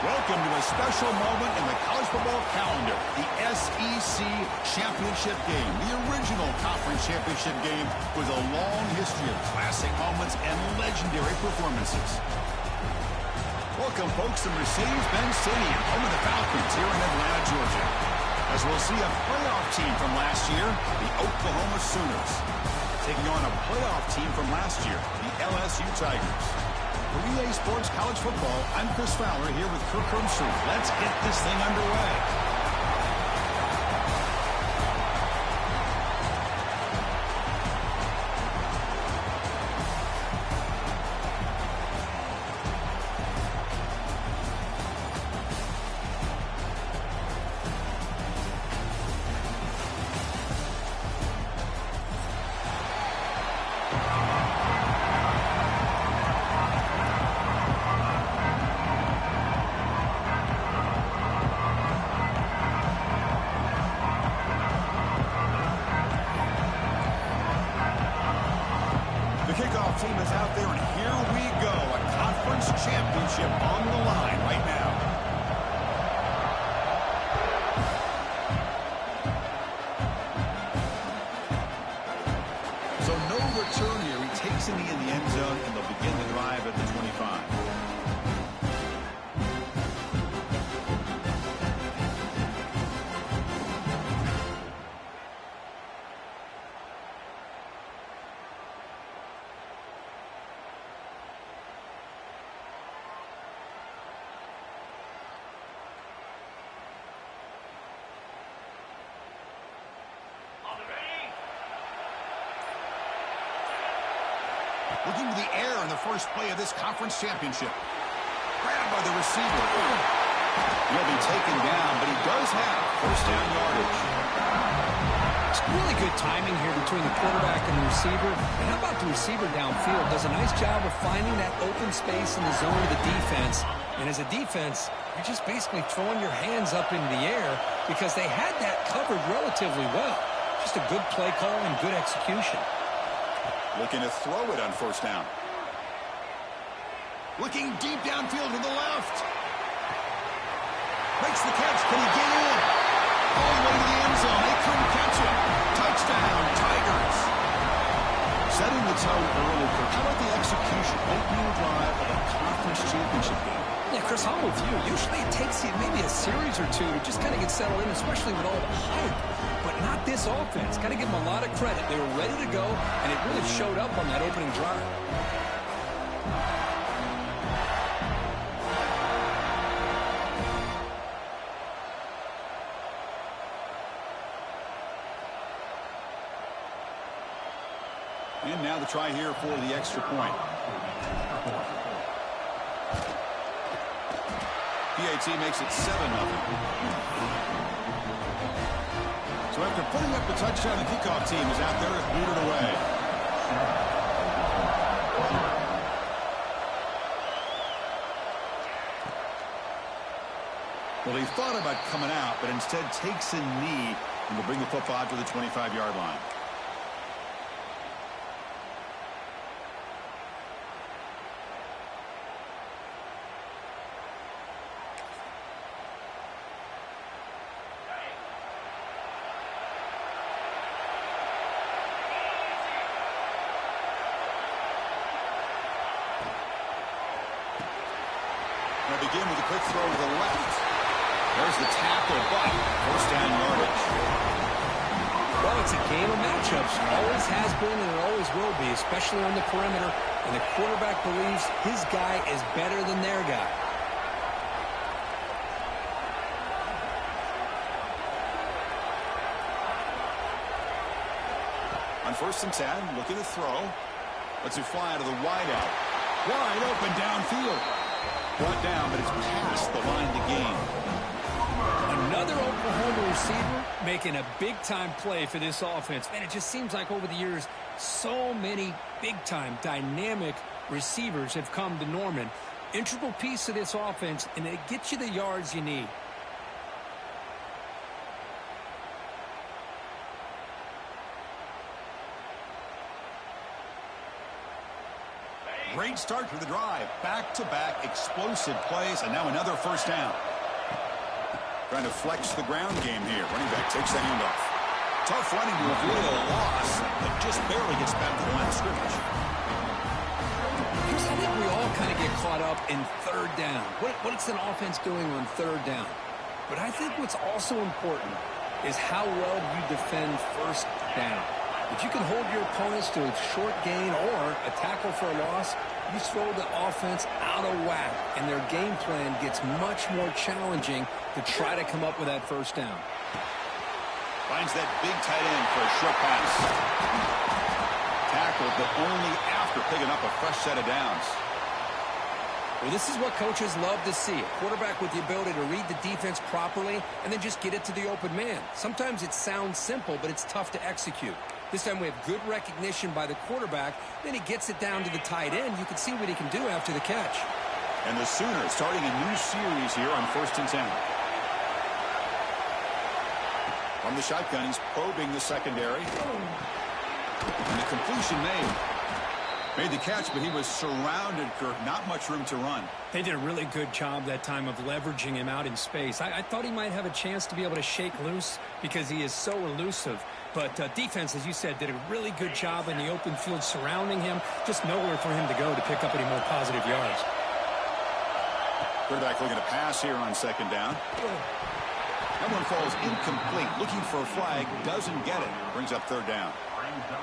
Welcome to a special moment in the college football calendar, the SEC Championship Game, the original conference championship game with a long history of classic moments and legendary performances. Welcome, folks, to Mercedes-Benz Stadium, home of the Falcons here in Atlanta, Georgia, as we'll see a playoff team from last year, the Oklahoma Sooners, taking on a playoff team from last year, the LSU Tigers. For EA Sports College Football, I'm Chris Fowler here with Kirk Herbstreit. Let's get this thing underway. Kickoff team is out there, and here we go. A conference championship on the line right now. So no return here. He takes it in the end zone, and they'll begin the drive at the 25. Looking to the air in the first play of this conference championship. Grabbed by the receiver. He'll be taken down, but he does have first down yardage. It's really good timing here between the quarterback and the receiver. And how about the receiver downfield? Does a nice job of finding that open space in the zone of the defense. And as a defense, you're just basically throwing your hands up into the air because they had that covered relatively well. Just a good play call and good execution. Looking to throw it on first down. Looking deep downfield to the left. Makes the catch. Can he get in? All the way to the end zone. They couldn't catch him. Touchdown, Tigers. Setting the tone early. How about the execution? Opening drive of a conference championship game. Yeah, Chris, I'm with you. Usually it takes you maybe a series or two to just kind of get settled in, especially with all the hype. But not this offense. Got to give them a lot of credit. They were ready to go, and it really showed up on that opening drive. And now the try here for the extra point. PAT makes it 7-0. So after putting up the touchdown, the kickoff team is out there to boot it away. Well, he thought about coming out, but instead takes a knee and will bring the football out to the 25-yard line. They begin with a quick throw to the left. There's the tackle, but first down yardage. Well, it's a game of matchups. Always has been and it always will be, especially on the perimeter. And the quarterback believes his guy is better than their guy. On 1st and 10, looking to throw. Lets it fly out of the wideout. Wide open downfield. Brought down, but it's past the line to gain. Another Oklahoma receiver making a big-time play for this offense. Man, it just seems like over the years, so many big-time, dynamic receivers have come to Norman. Integral piece of this offense, and it gets you the yards you need. Great start to the drive. Back-to-back explosive plays, and now another first down. Trying to flex the ground game here. Running back takes the handoff. Tough running to avoid a loss, but just barely gets back to the line of scrimmage. Chris, I think we all kind of get caught up in third down. What's an offense doing on third down? But I think what's also important is how well you defend first down. If you can hold your opponents to a short gain or a tackle for a loss, you throw the offense out of whack, and their game plan gets much more challenging to try to come up with that first down. Finds that big tight end for a short pass. Tackled, but only after picking up a fresh set of downs. Well, this is what coaches love to see. A quarterback with the ability to read the defense properly and then just get it to the open man. Sometimes it sounds simple, but it's tough to execute. This time we have good recognition by the quarterback. Then he gets it down to the tight end. You can see what he can do after the catch. And the Sooners starting a new series here on 1st and 10. From the shotgun, he's probing the secondary. And the completion made the catch, but he was surrounded, Kirk. Not much room to run. They did a really good job that time of leveraging him out in space. I thought he might have a chance to be able to shake loose because he is so elusive. But defense, as you said, did a really good job in the open field surrounding him. Just nowhere for him to go to pick up any more positive yards. Quarterback looking to pass here on 2nd down. That one falls incomplete. Looking for a flag. Doesn't get it. Brings up 3rd down.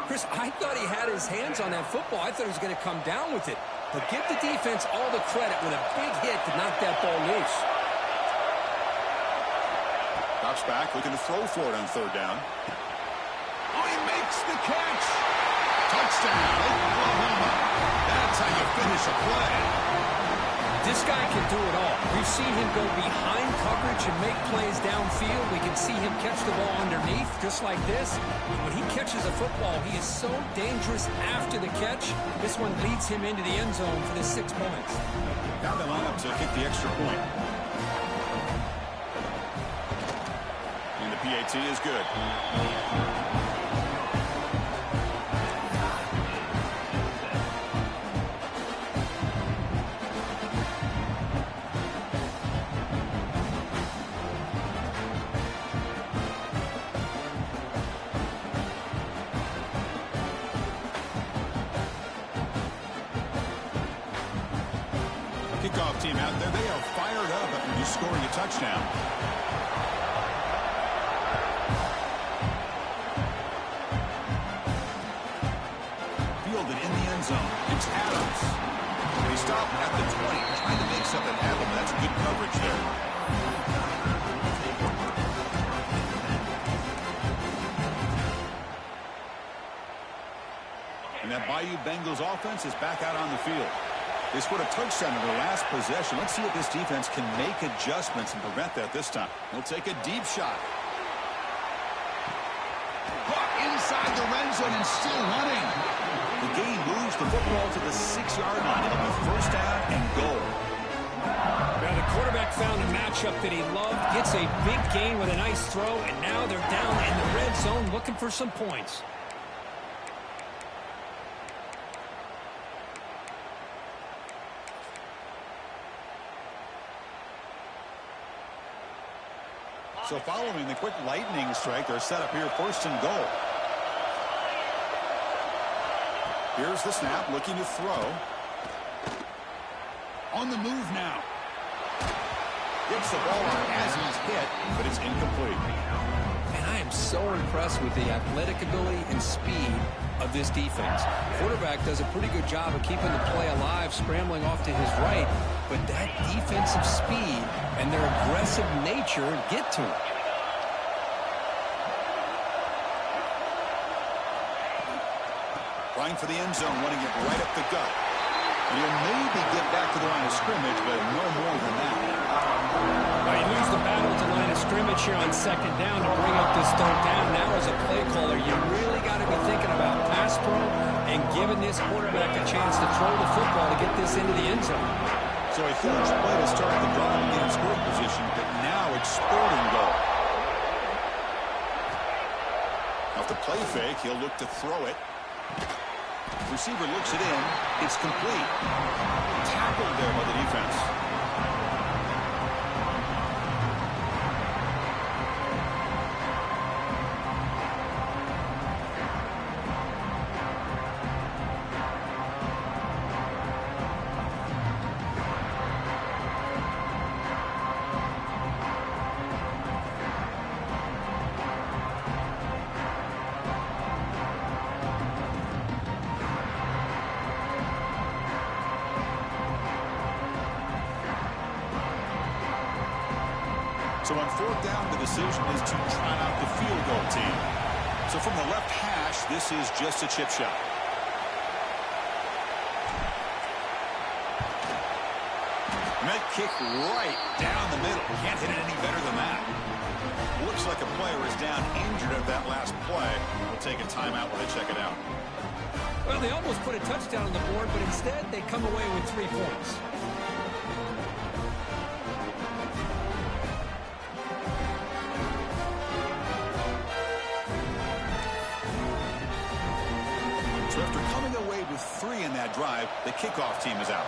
Chris, I thought he had his hands on that football. I thought he was going to come down with it. But give the defense all the credit with a big hit to knock that ball loose. Drops back, looking to throw for it on 3rd down. Oh, he makes the catch. Touchdown, Oklahoma. That's how you finish a play. This guy can do it all. We've seen him go behind coverage and make plays downfield. We can see him catch the ball underneath, just like this. When he catches a football, he is so dangerous after the catch. This one leads him into the end zone for the 6 points. Down the line up to kick the extra point. And the PAT is good. Kickoff team out there. They are fired up after just scoring a touchdown. Fielded in the end zone. It's Adams. They stop at the 20, trying to make something happen. That's good coverage there. And that Bayou Bengals offense is back out on the field. They scored a touchdown in their last possession. Let's see if this defense can make adjustments and prevent that this time. They'll take a deep shot. Caught inside the red zone and still running. The game moves the football to the 6-yard line. It'll be 1st down and goal. Well, the quarterback found a matchup that he loved, gets a big gain with a nice throw, and now they're down in the red zone looking for some points. So following the quick lightning strike, they're set up here 1st and goal. Here's the snap, looking to throw. On the move now. Gets the ball out as he's hit, but it's incomplete. And I am so impressed with the athletic ability and speed of this defense. Quarterback does a pretty good job of keeping the play alive, scrambling off to his right, but that defensive speed and their aggressive nature get to him. Trying for the end zone, running it right up the gut. And he'll maybe get back to the line of scrimmage, but no more than that. Well, you lose the battle to line of scrimmage here on 2nd down to bring up this 3rd down. Now as a play caller, you really got to be thinking about pass pro and giving this quarterback a chance to throw the football to get this into the end zone. So a huge play to start the drive and get in scoring position, but now it's 3rd and goal. Off the play fake, he'll look to throw it. receiver looks it in. It's complete. Tackled there by the defense. So on fourth down, the decision is to try out the field goal team. So from the left hash, this is just a chip shot. Met kick right down the middle. Can't hit it any better than that. Looks like a player is down injured at that last play. We'll take a timeout while they check it out. Well, they almost put a touchdown on the board, but instead they come away with 3 points. So after coming away with 3 in that drive, the kickoff team is out.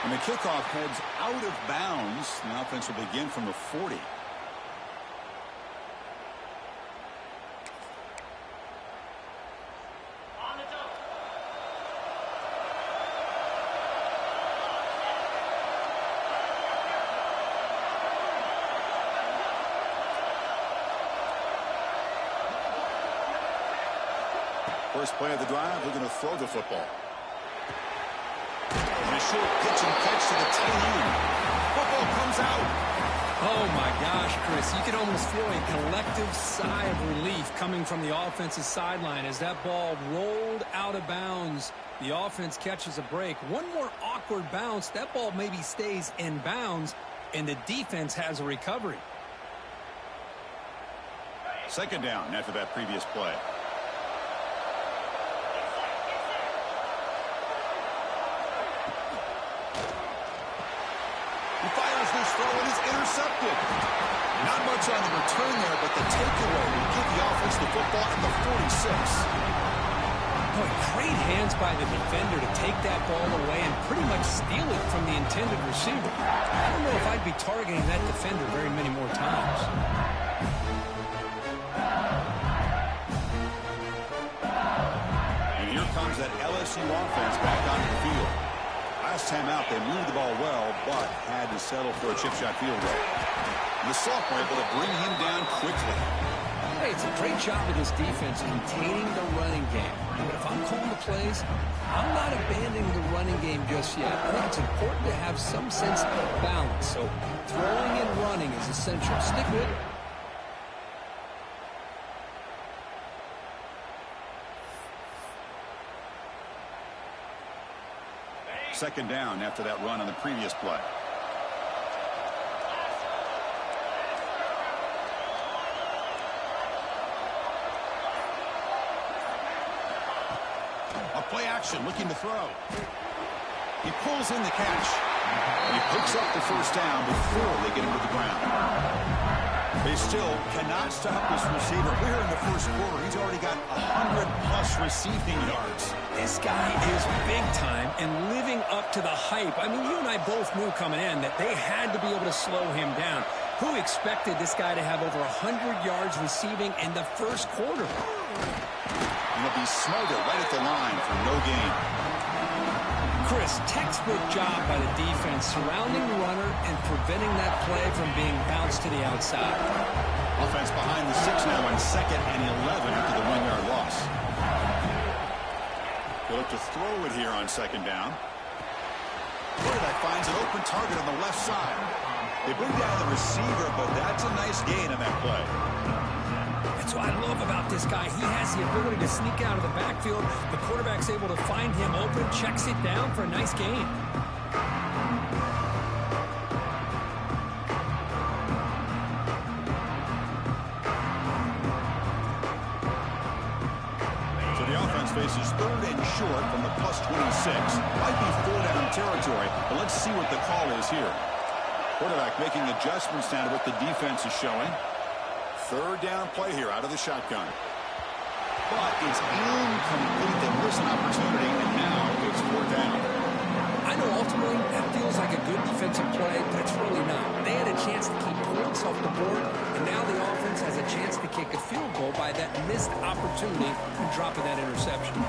And the kickoff heads out of bounds. The offense will begin from the 40. First play of the drive, they're going to throw the football. And a short pitch and catch to the 10. Football comes out. Oh, my gosh, Chris. You can almost feel a collective sigh of relief coming from the offensive sideline as that ball rolled out of bounds. The offense catches a break. One more awkward bounce. That ball maybe stays in bounds, and the defense has a recovery. Second down after that previous play. He fires this throw and is intercepted. Not much on the return there, but the takeaway will give the offense the football at the 46. Boy, great hands by the defender to take that ball away and pretty much steal it from the intended receiver. I don't know if I'd be targeting that defender very many more times. And here comes that LSU offense back onto the field. Last time out, they moved the ball well, but had to settle for a chip shot field goal. The sophomore able to bring him down quickly. Hey, it's a great job of this defense containing the running game. But if I'm calling the plays, I'm not abandoning the running game just yet. I think it's important to have some sense of balance. So throwing and running is essential. Stick with it. Second down after that run on the previous play. A play action looking to throw. He pulls in the catch. And he picks up the first down before they get him to the ground. They still cannot stop this receiver. Here in the first quarter, he's already got 100-plus receiving yards. This guy is big time and living up to the hype. I mean, you and I both knew coming in that they had to be able to slow him down. Who expected this guy to have over 100 yards receiving in the first quarter? And he'll be smothered right at the line for no gain. Chris, textbook job by the defense surrounding the runner and preventing that play from being bounced to the outside. Offense behind the 6 now on 2nd and 11 after the 1-yard loss. They'll look to throw it here on 2nd down. Quarterback finds an open target on the left side. They bring down the receiver, but that's a nice gain on that play. That's what I love about this guy. He has the ability to sneak out of the backfield. The quarterback's able to find him open, checks it down for a nice gain. Faces third and short from the +26. Might be 4-down territory, but let's see what the call is here. Quarterback making adjustments down to what the defense is showing. Third down play here out of the shotgun. But it's incomplete. They miss an opportunity, and now it's 4th down. I know ultimately that feels like a good defensive play, but it's really not. They had a chance to keep points off the board, and now the offense has a chance to kick a field goal by that missed opportunity from dropping that interception.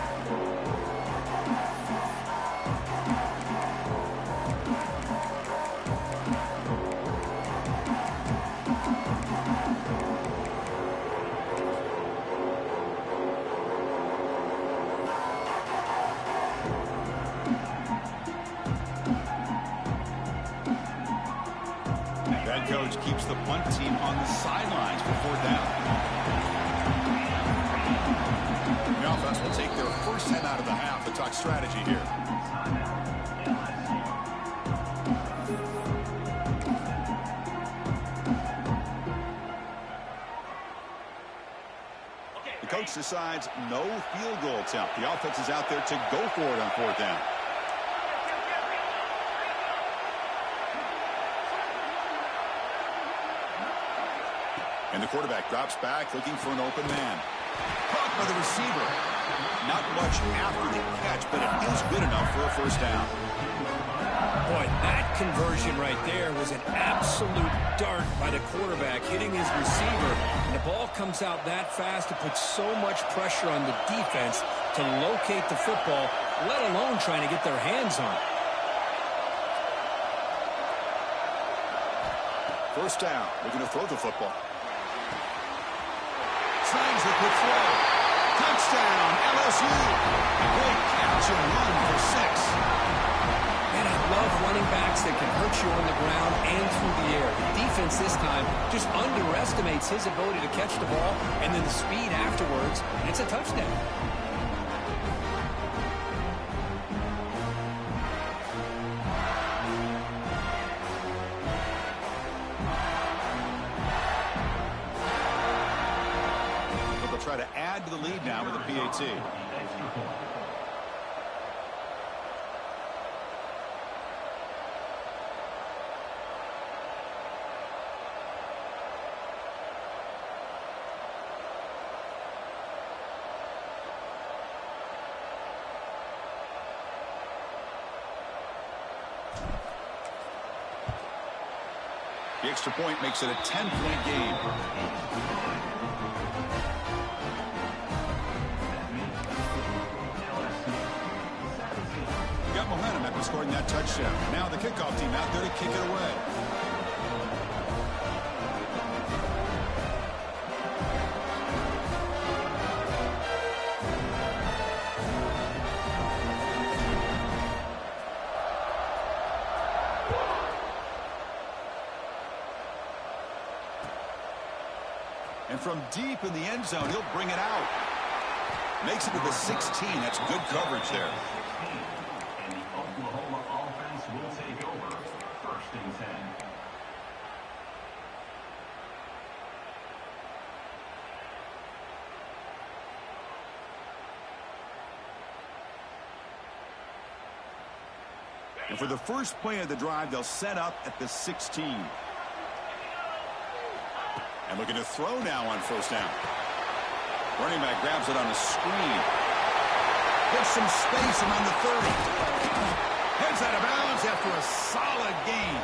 Coach keeps the punt team on the sidelines for 4th down. The offense will take their first 10 out of the half to talk strategy here. The coach decides no field goal attempt. The offense is out there to go for it on 4th down. And the quarterback drops back, looking for an open man. Caught by the receiver. Not much after the catch, but it is good enough for a first down. Boy, that conversion right there was an absolute dart by the quarterback, hitting his receiver. And the ball comes out that fast. It puts so much pressure on the defense to locate the football, let alone trying to get their hands on it. First down. Looking to throw the football. Signs the quick throw. Touchdown, LSU. Great catch and run for 6. Man, I love running backs that can hurt you on the ground and through the air. The defense this time just underestimates his ability to catch the ball and then the speed afterwards, and it's a touchdown. Try to add to the lead now with a PAT. The extra point makes it a 10-point game. Momentum after scoring that touchdown. Now the kickoff team out there to kick it away. And from deep in the end zone, he'll bring it out. Makes it to the 16. That's good coverage there. And for the first play of the drive, they'll set up at the 16. And looking to throw now on first down. Running back grabs it on a screen. Gets some space around the 30. Heads out of bounds after a solid gain.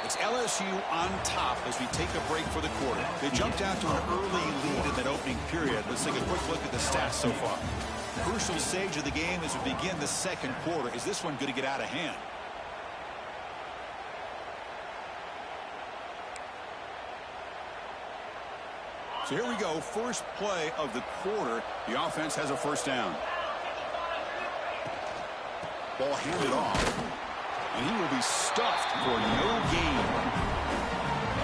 It's LSU on top as we take a break for the quarter. They jumped out to an early lead in that opening period. Let's take a quick look at the stats so far. Crucial stage of the game as we begin the second quarter. Is this one going to get out of hand? So here we go. First play of the quarter. The offense has a first down. Ball handed off. And he will be stuffed for no gain.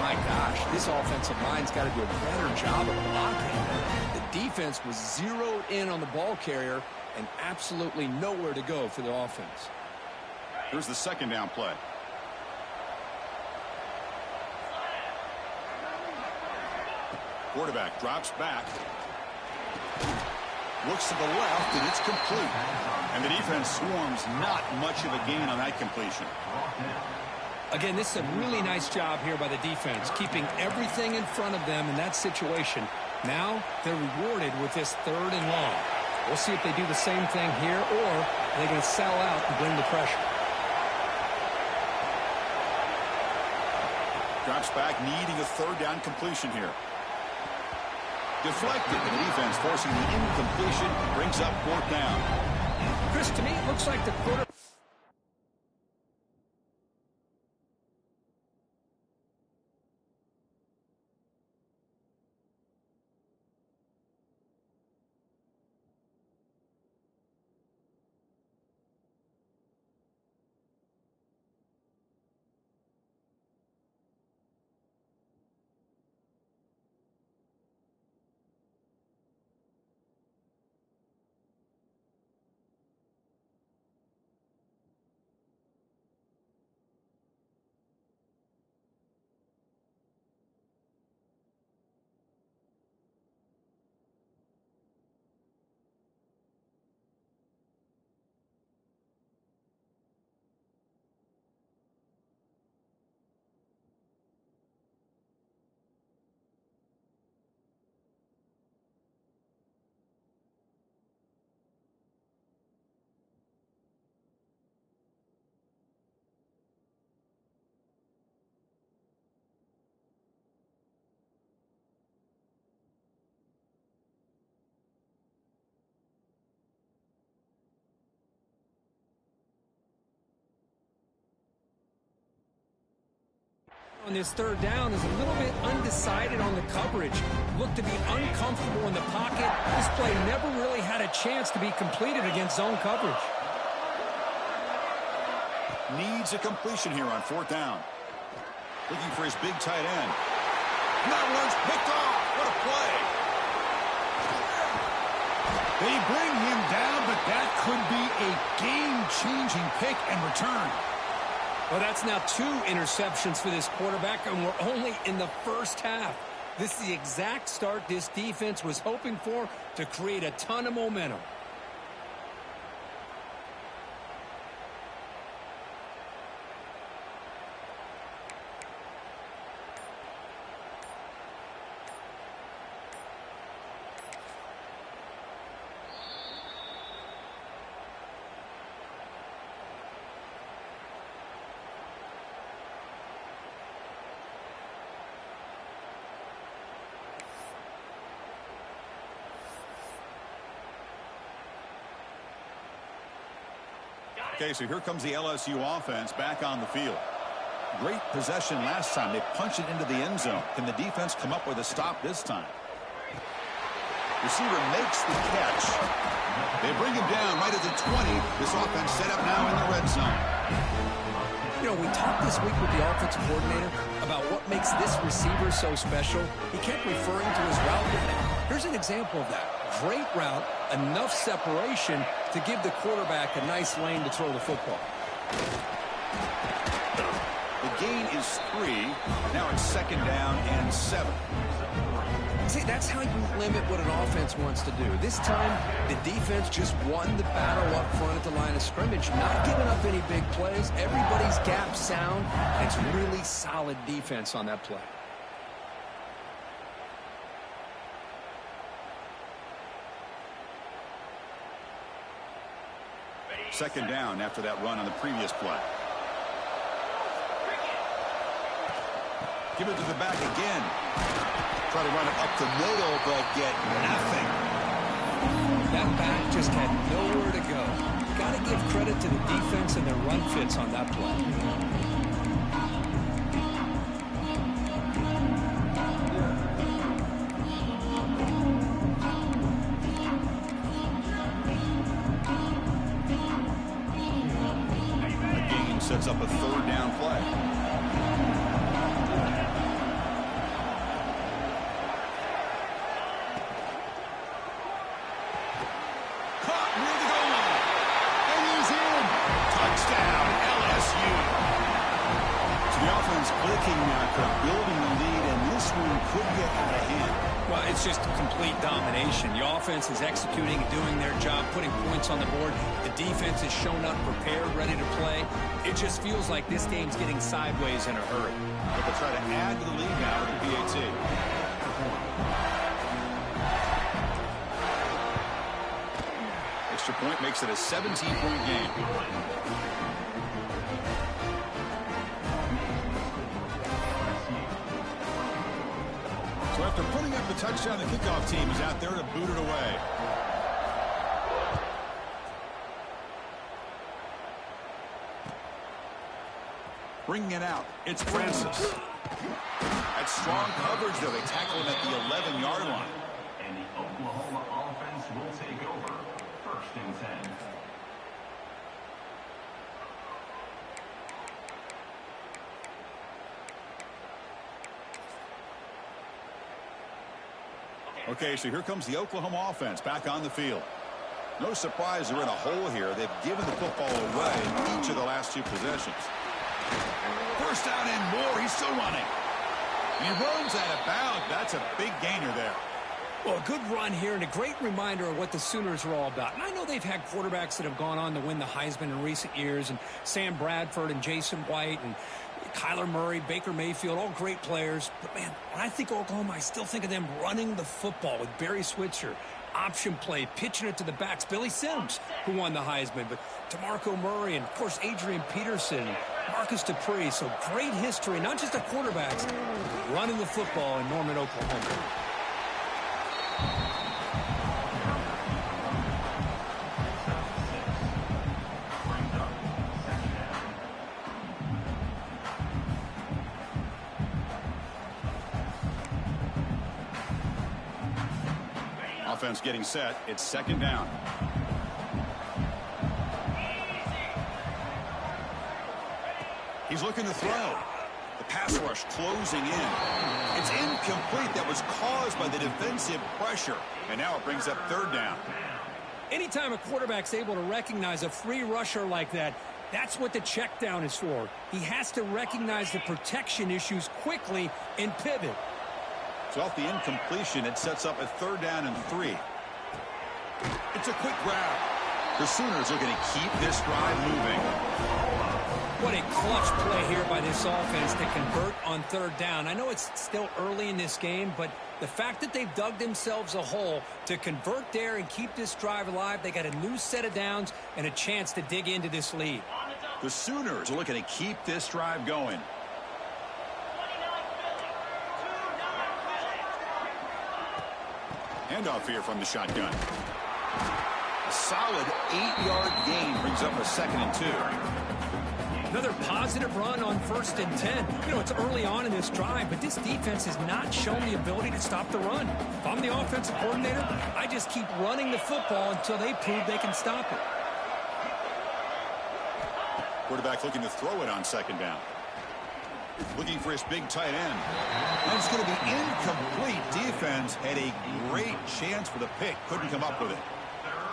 My gosh, this offensive line's got to do a better job of blocking. The defense was zeroed in on the ball carrier and absolutely nowhere to go for the offense. Here's the second down play. Quarterback drops back. Looks to the left, and it's complete. And the defense swarms, not much of a gain on that completion. Again, this is a really nice job here by the defense, keeping everything in front of them in that situation. Now they're rewarded with this 3rd and long. We'll see if they do the same thing here, or they're going to sell out and bring the pressure. Drops back, needing a 3rd down completion here. Deflected, and the defense forcing the incompletion, brings up 4th down. Chris, to me, it looks like the quarterback. On this 3rd down is a little bit undecided on the coverage. Looked to be uncomfortable in the pocket. This play never really had a chance to be completed against zone coverage. Needs a completion here on 4th down. Looking for his big tight end. That one's picked off. What a play. They bring him down, but that could be a game-changing pick and return. Well, that's now 2 interceptions for this quarterback, and we're only in the first half. This is the exact start this defense was hoping for to create a ton of momentum. Okay, so here comes the LSU offense back on the field. Great possession last time. They punched it into the end zone. Can the defense come up with a stop this time? Receiver makes the catch. They bring him down right at the 20. This offense set up now in the red zone. You know, we talked this week with the offensive coordinator about what makes this receiver so special. He kept referring to his route running. Here's an example of that. Great route, enough separation to give the quarterback a nice lane to throw the football. The gain is 3. Now it's 2nd down and 7. See, that's how you limit what an offense wants to do. This time, the defense just won the battle up front at the line of scrimmage, not giving up any big plays. Everybody's gap sound, and it's really solid defense on that play. 2nd down after that run on the previous play. Give it to the back again. Try to run it up the middle, but get nothing. That back just had nowhere to go. Got to give credit to the defense and their run fits on that play. sets up a third down play. Caught near the goal line. And he's in. Touchdown, LSU. So the offense clicking now, building the lead, and this one could get out of hand. Well, it's just complete domination. The offense is executing and doing their job, putting points on the board. The defense is shown up, prepared, ready to play. It just feels like this game's getting sideways in a hurry. But they'll try to add to the lead now with the PAT. Extra point makes it a 17-point game. So after putting up the touchdown, the kickoff team is out there to boot it away. Bringing it out, it's Francis. That's strong coverage, though. They tackle him at the 11-yard line. And the Oklahoma offense will take over. 1st and 10. Okay, so here comes the Oklahoma offense back on the field. No surprise they're in a hole here. They've given the football away in each of the last 2 possessions. First down and more. He's still running. And he runs out of bounds. That's a big gainer there. Well, a good run here and a great reminder of what the Sooners are all about. And I know they've had quarterbacks that have gone on to win the Heisman in recent years, and Sam Bradford and Jason White and Kyler Murray, Baker Mayfield, all great players. But, man, when I think Oklahoma, I still think of them running the football with Barry Switzer. Option play, pitching it to the backs. Billy Sims, who won the Heisman, but DeMarco Murray and, of course, Adrian Peterson, Marcus Dupree. So great history, not just of quarterbacks, running the football in Norman, Oklahoma. Offense getting set. It's 2nd down. He's looking to throw. The pass rush closing in. It's incomplete. That was caused by the defensive pressure. And now it brings up 3rd down. Anytime a quarterback's able to recognize a free rusher like that, that's what the check down is for. He has to recognize the protection issues quickly and pivot. So off the incompletion, it sets up a 3rd down and 3. It's a quick grab. The Sooners are going to keep this drive moving. What a clutch play here by this offense to convert on 3rd down. I know it's still early in this game, but the fact that they've dug themselves a hole to convert there and keep this drive alive, they got a new set of downs and a chance to dig into this lead. The Sooners are looking to keep this drive going. Handoff here from the shotgun. A solid 8-yard gain brings up a 2nd and 2. Another positive run on 1st and 10. You know, it's early on in this drive, but this defense has not shown the ability to stop the run. If I'm the offensive coordinator, I just keep running the football until they prove they can stop it. Quarterback looking to throw it on 2nd down. Looking for his big tight end. And it's going to be incomplete. Defense had a great chance for the pick. Couldn't come up with it.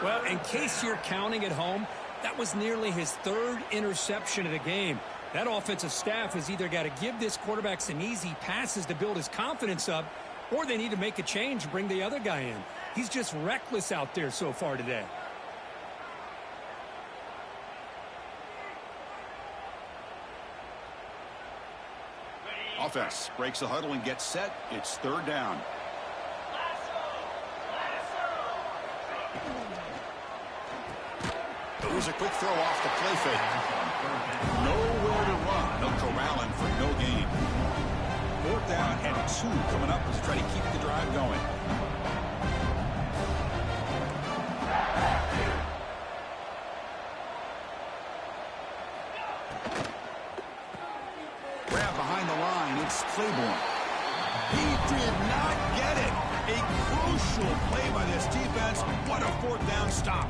Well, in case you're counting at home, that was nearly his 3rd interception of the game. That offensive staff has either got to give this quarterback some easy passes to build his confidence up, or they need to make a change and bring the other guy in. He's just reckless out there so far today. Offense breaks the huddle and gets set. It's 3rd down. It was a quick throw off the play fake. Nowhere to run. They'll corral him for no gain. 4th down and 2 coming up to try to keep the drive going. Grab behind the line. It's Claiborne. He did not get it. A crucial play by this defense. What a 4th down stop.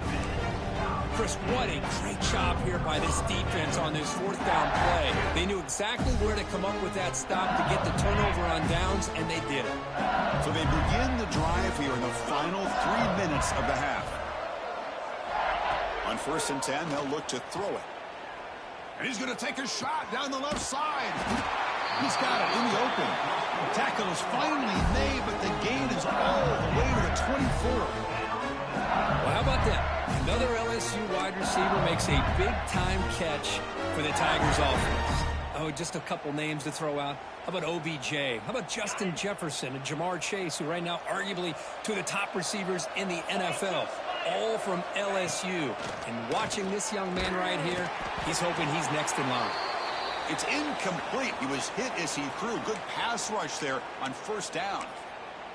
Chris, what a great job here by this defense on this fourth down play. They knew exactly where to come up with that stop to get the turnover on downs, and they did it. So they begin the drive here in the final 3 minutes of the half. On 1st and 10, they'll look to throw it. And he's going to take a shot down the left side. He's got it in the open. The tackle is finally made, but the gain is all the way to the 24. Well, how about that? Another LSU wide receiver makes a big-time catch for the Tigers offense. Oh, just a couple names to throw out. How about OBJ? How about Justin Jefferson and Jamar Chase, who right now arguably two of the top receivers in the NFL, all from LSU. And watching this young man right here, he's hoping he's next in line. It's incomplete. He was hit as he threw. Good pass rush there on 1st down.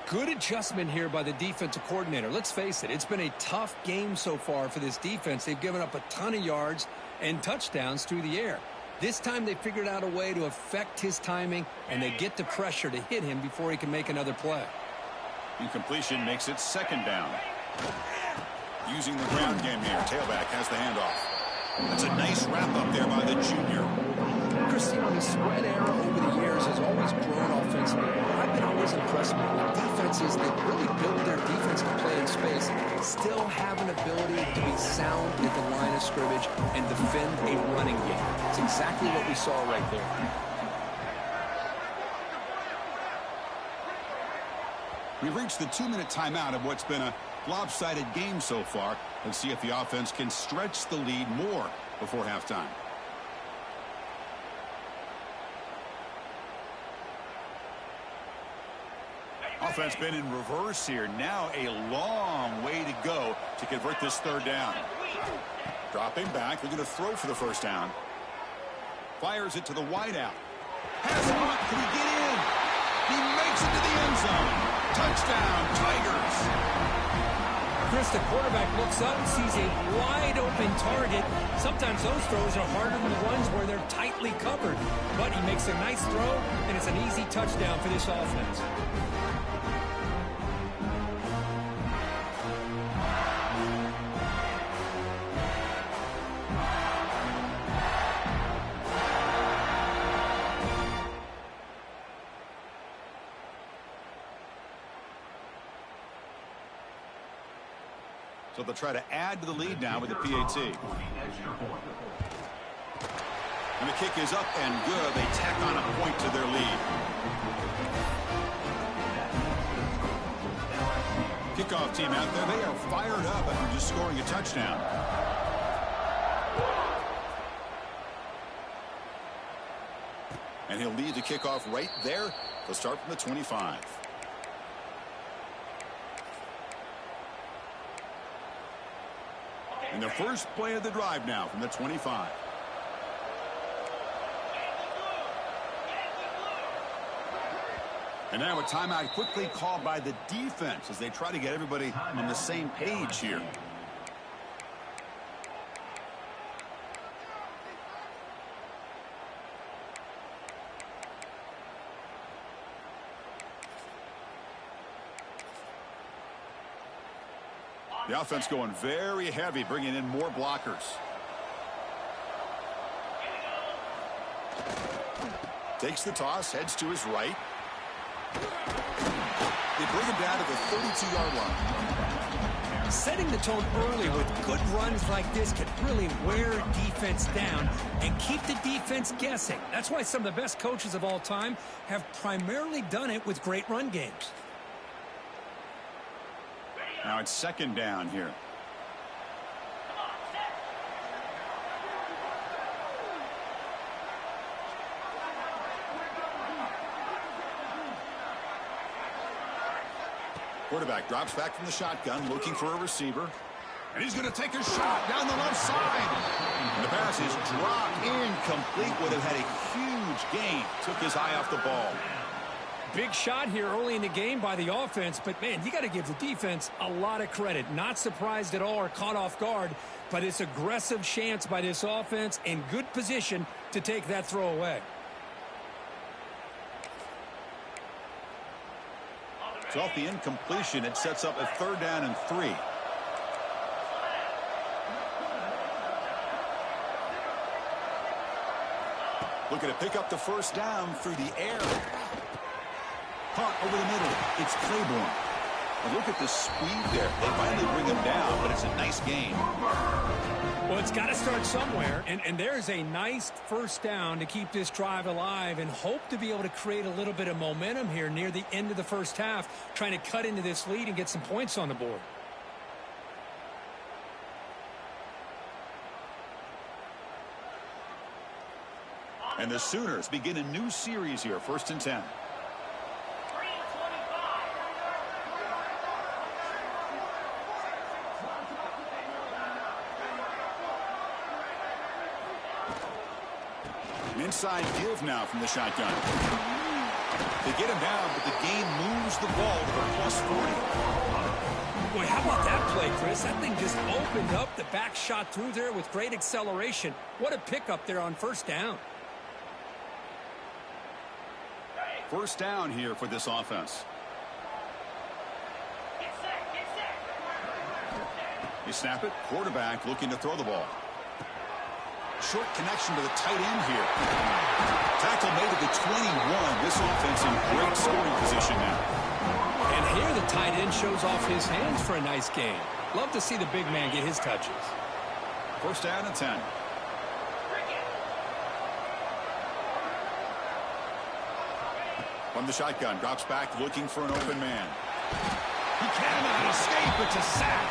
Good adjustment here by the defensive coordinator. Let's face it, it's been a tough game so far for this defense. They've given up a ton of yards and touchdowns through the air. This time they figured out a way to affect his timing, and they get the pressure to hit him before he can make another play. Incompletion makes it 2nd down. Using the ground game here. Tailback has the handoff. That's a nice wrap up there by the junior. Chris, you know, the spread era over the years has always grown offensively. I've been always impressed with defenses that really build their defensive play in space, still have an ability to be sound at the line of scrimmage and defend a running game. It's exactly what we saw right there. We've reached the 2-minute timeout of what's been a lopsided game so far. Let's see if the offense can stretch the lead more before halftime. Offense been in reverse here. Now a long way to go to convert this 3rd down. Dropping back. They're going to throw for the 1st down. Fires it to the wideout. Pass him up. Can he get in? He makes it to the end zone. Touchdown, Tigers. Chris, the quarterback looks up and sees a wide-open target. Sometimes those throws are harder than the ones where they're tightly covered. But he makes a nice throw, and it's an easy touchdown for this offense. So they'll try to add to the lead now with the PAT. And the kick is up and good. They tack on a point to their lead. Kickoff team out there. They are fired up after just scoring a touchdown. And he'll lead the kickoff right there. They'll start from the 25. And the first play of the drive now from the 25. And now a timeout quickly called by the defense as they try to get everybody on the same page here. The offense going very heavy, bringing in more blockers. Takes the toss, heads to his right. They bring him down to the 32-yard line. Setting the tone early with good runs like this can really wear defense down and keep the defense guessing. That's why some of the best coaches of all time have primarily done it with great run games. Now it's 2nd down here. Quarterback drops back from the shotgun, looking for a receiver. And he's going to take a shot down the left side. And the pass is dropped incomplete. Would have had a huge gain. Took his eye off the ball. Big shot here early in the game by the offense, but man, you got to give the defense a lot of credit. Not surprised at all or caught off guard, but it's aggressive chance by this offense in good position to take that throw away. So off the incompletion, it sets up a 3rd down and 3. Looking to pick up the first down through the air. Caught over the middle. It's Claiborne. And look at the speed there. They finally bring him down, but it's a nice gain. Well, it's got to start somewhere, and there's a nice first down to keep this drive alive and hope to be able to create a little bit of momentum here near the end of the first half, trying to cut into this lead and get some points on the board. And the Sooners begin a new series here, 1st and 10. An inside give now from the shotgun. They get him down, but the game moves the ball to the +40. Boy, how about that play, Chris? That thing just opened up. The back shot through there with great acceleration. What a pickup there on first down. First down here for this offense. You snap it. Quarterback looking to throw the ball. Short connection to the tight end here. Tackle made at the 21. This offense in great scoring position now. And here the tight end shows off his hands for a nice gain. Love to see the big man get his touches. First down and 10. From the shotgun, drops back looking for an open man. He cannot escape. It's a sack.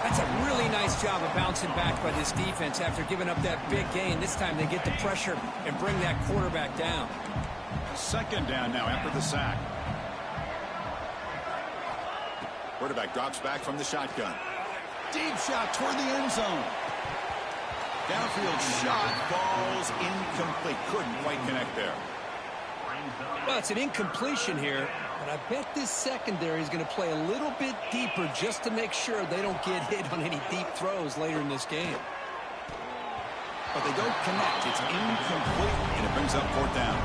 That's a really nice job of bouncing back by this defense after giving up that big gain. This time they get the pressure and bring that quarterback down. Second down now after the sack. Quarterback drops back from the shotgun. Deep shot toward the end zone. Downfield shot falls incomplete. Couldn't quite connect there. Well, it's an incompletion here, but I bet this secondary is going to play a little bit deeper just to make sure they don't get hit on any deep throws later in this game. But they don't connect. It's incomplete, and it brings up 4th down.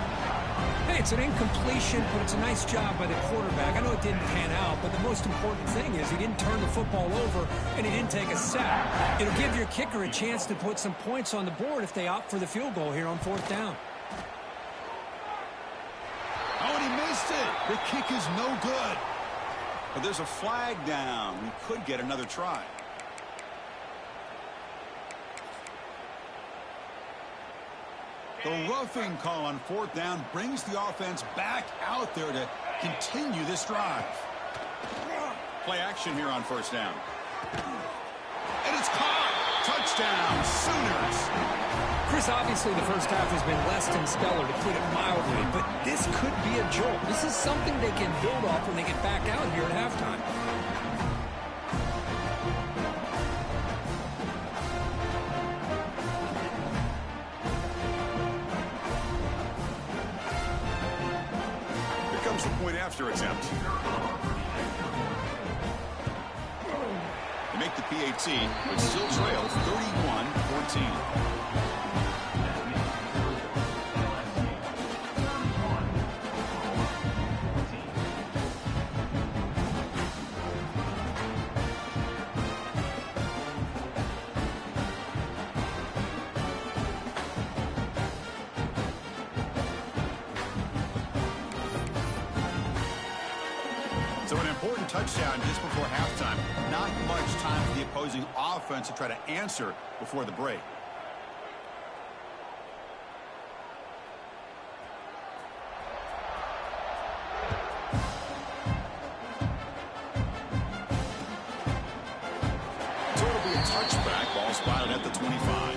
Hey, it's an incompletion, but it's a nice job by the quarterback. I know it didn't pan out, but the most important thing is he didn't turn the football over, and he didn't take a sack. It'll give your kicker a chance to put some points on the board if they opt for the field goal here on 4th down. Oh, and he missed it. The kick is no good. But there's a flag down. We could get another try. The roughing call on 4th down brings the offense back out there to continue this drive. Play action here on 1st down. And it's caught. Touchdown, Sooners. Chris, obviously the first half has been less than stellar, to put it mildly, but this could be a jolt. This is something they can build off when they get back out here at halftime. Here comes the point after attempt. They make the PAT, but still trail 31-14. So an important touchdown just before halftime. Not much time for the opposing offense to try to answer before the break. So it'll be a touchback. Ball spotted at the 25.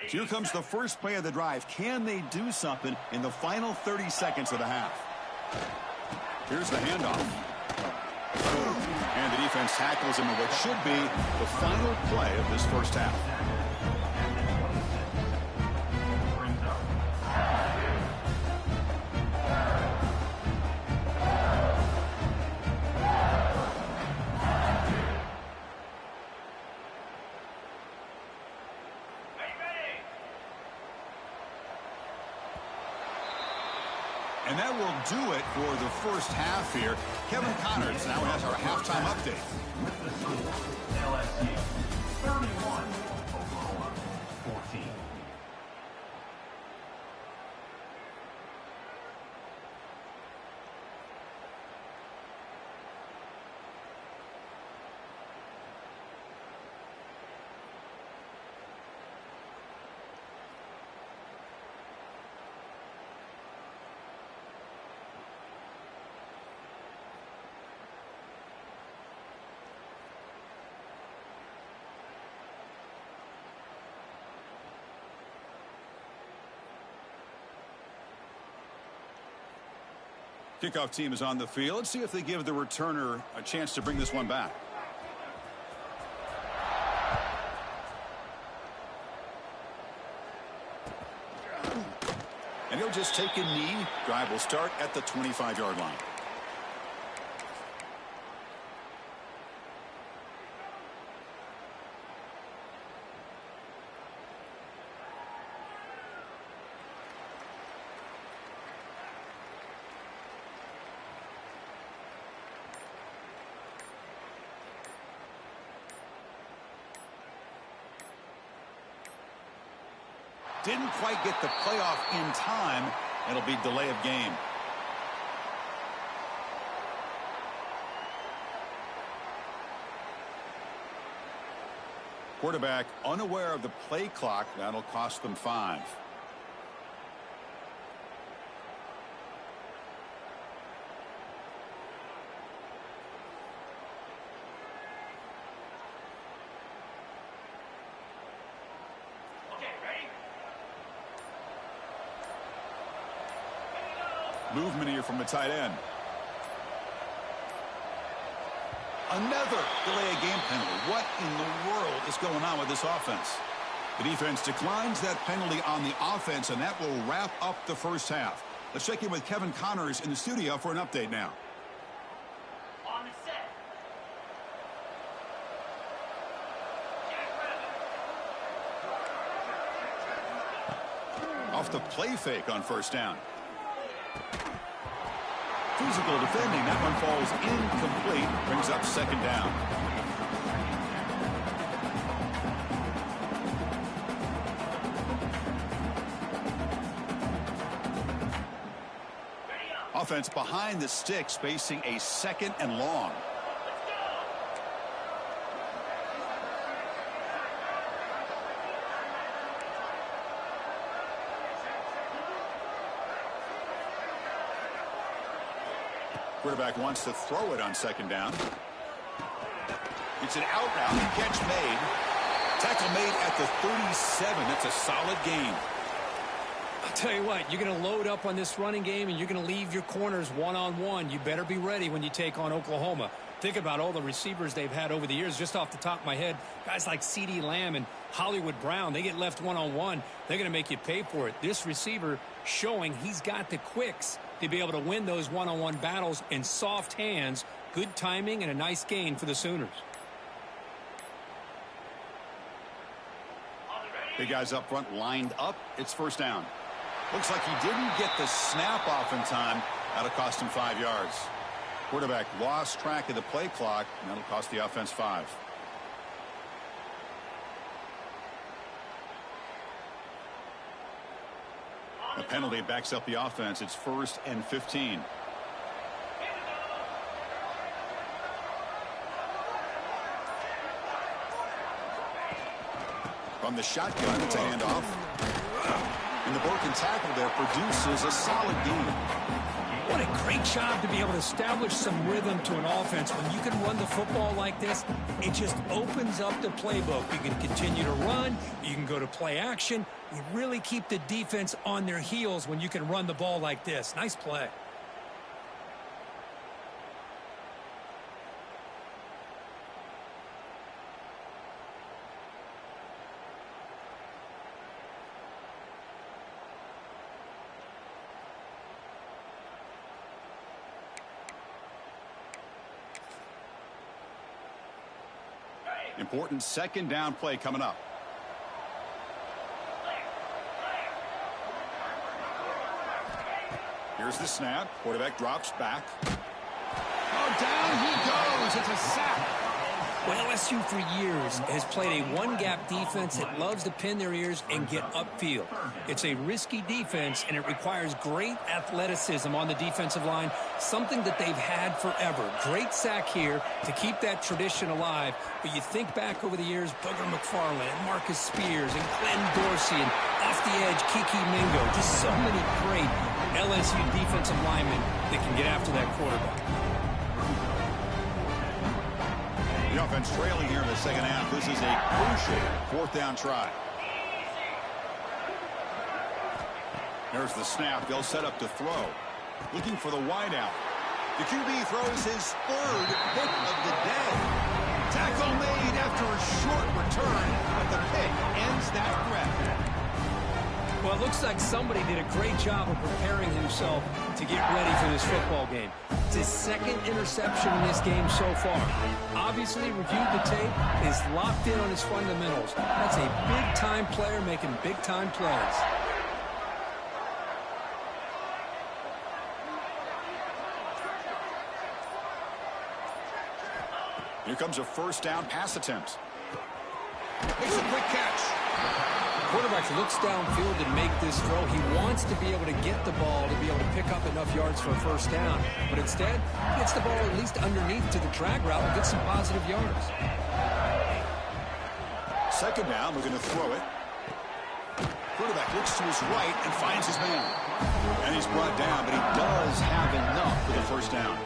Here comes the first play of the drive. Can they do something in the final 30 seconds of the half? Here's the handoff. And the defense tackles him in what should be the final play of this first half. And that will do it for the first half here. Kevin Connors now has our halftime update. With the score, LSU 31, Oklahoma 14. Kickoff team is on the field. Let's see if they give the returner a chance to bring this one back. And he'll just take a knee. Drive will start at the 25-yard line. Didn't quite get the playoff in time. It'll be delay of game. Quarterback unaware of the play clock. That'll cost them 5. Movement here from the tight end. Another delay of game penalty. What in the world is going on with this offense? The defense declines that penalty on the offense, and that will wrap up the first half. Let's check in with Kevin Connors in the studio for an update now. On the set. Off the play fake on first down. Physical defending. That one falls incomplete. Brings up second down. Offense behind the sticks, facing a 2nd and long. Quarterback wants to throw it on second down. It's an out route. Catch made. Tackle made at the 37. That's a solid gain. I'll tell you what, you're going to load up on this running game and you're going to leave your corners one-on-one. You better be ready when you take on Oklahoma. Think about all the receivers they've had over the years. Just off the top of my head, guys like C.D. Lamb and Hollywood Brown, they get left one-on-one. They're going to make you pay for it. This receiver showing he's got the quicks to be able to win those one-on-one battles in soft hands. Good timing and a nice gain for the Sooners. Big guys up front lined up. It's first down. Looks like he didn't get the snap off in time. That'll cost him 5 yards. Quarterback lost track of the play clock, and that'll cost the offense 5. A penalty backs up the offense. It's 1st and 15. From the shotgun, it's a handoff. And the broken tackle there produces a solid gain. What a great job to be able to establish some rhythm to an offense. When you can run the football like this, it just opens up the playbook. You can continue to run. You can go to play action. You really keep the defense on their heels when you can run the ball like this. Nice play. Important second down play coming up. Here's the snap. Quarterback drops back. Oh, down he goes. It's a sack. Well, LSU for years has played a one-gap defense that loves to pin their ears and get upfield. It's a risky defense, and it requires great athleticism on the defensive line, something that they've had forever. Great sack here to keep that tradition alive. But you think back over the years, Booger McFarland and Marcus Spears and Glenn Dorsey and off the edge, Kiki Mingo. Just so many great LSU defensive linemen that can get after that quarterback. The offense trailing here in the second half. This is a crucial fourth down try. There's the snap. They'll set up to throw. Looking for the wideout. The QB throws his third pick of the day. Tackle made after a short return, but the pick ends that threat. Well, it looks like somebody did a great job of preparing himself to get ready for this football game. It's his second interception in this game so far. Obviously reviewed the tape, is locked in on his fundamentals. That's a big-time player making big-time plays. Here comes a first down pass attempt. Makes a quick catch. Quarterback looks downfield and make this throw. He wants to be able to get the ball to be able to pick up enough yards for a first down. But instead, he gets the ball at least underneath to the drag route and gets some positive yards. Second down, we're going to throw it. Quarterback looks to his right and finds his man. And he's brought down, but he does have enough for the first down.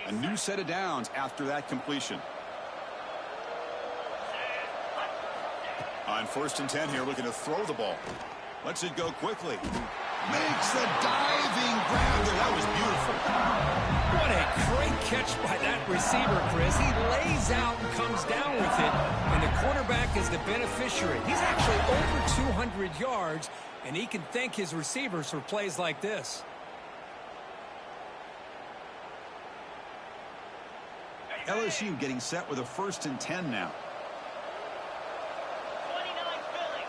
A new set of downs after that completion. On 1st and 10 here, looking to throw the ball. Lets it go quickly. Makes the diving grab there. That was beautiful. What a great catch by that receiver, Chris. He lays out and comes down with it, and the quarterback is the beneficiary. He's actually over 200 yards, and he can thank his receivers for plays like this. LSU getting set with a 1st and 10 now. 29 Philly.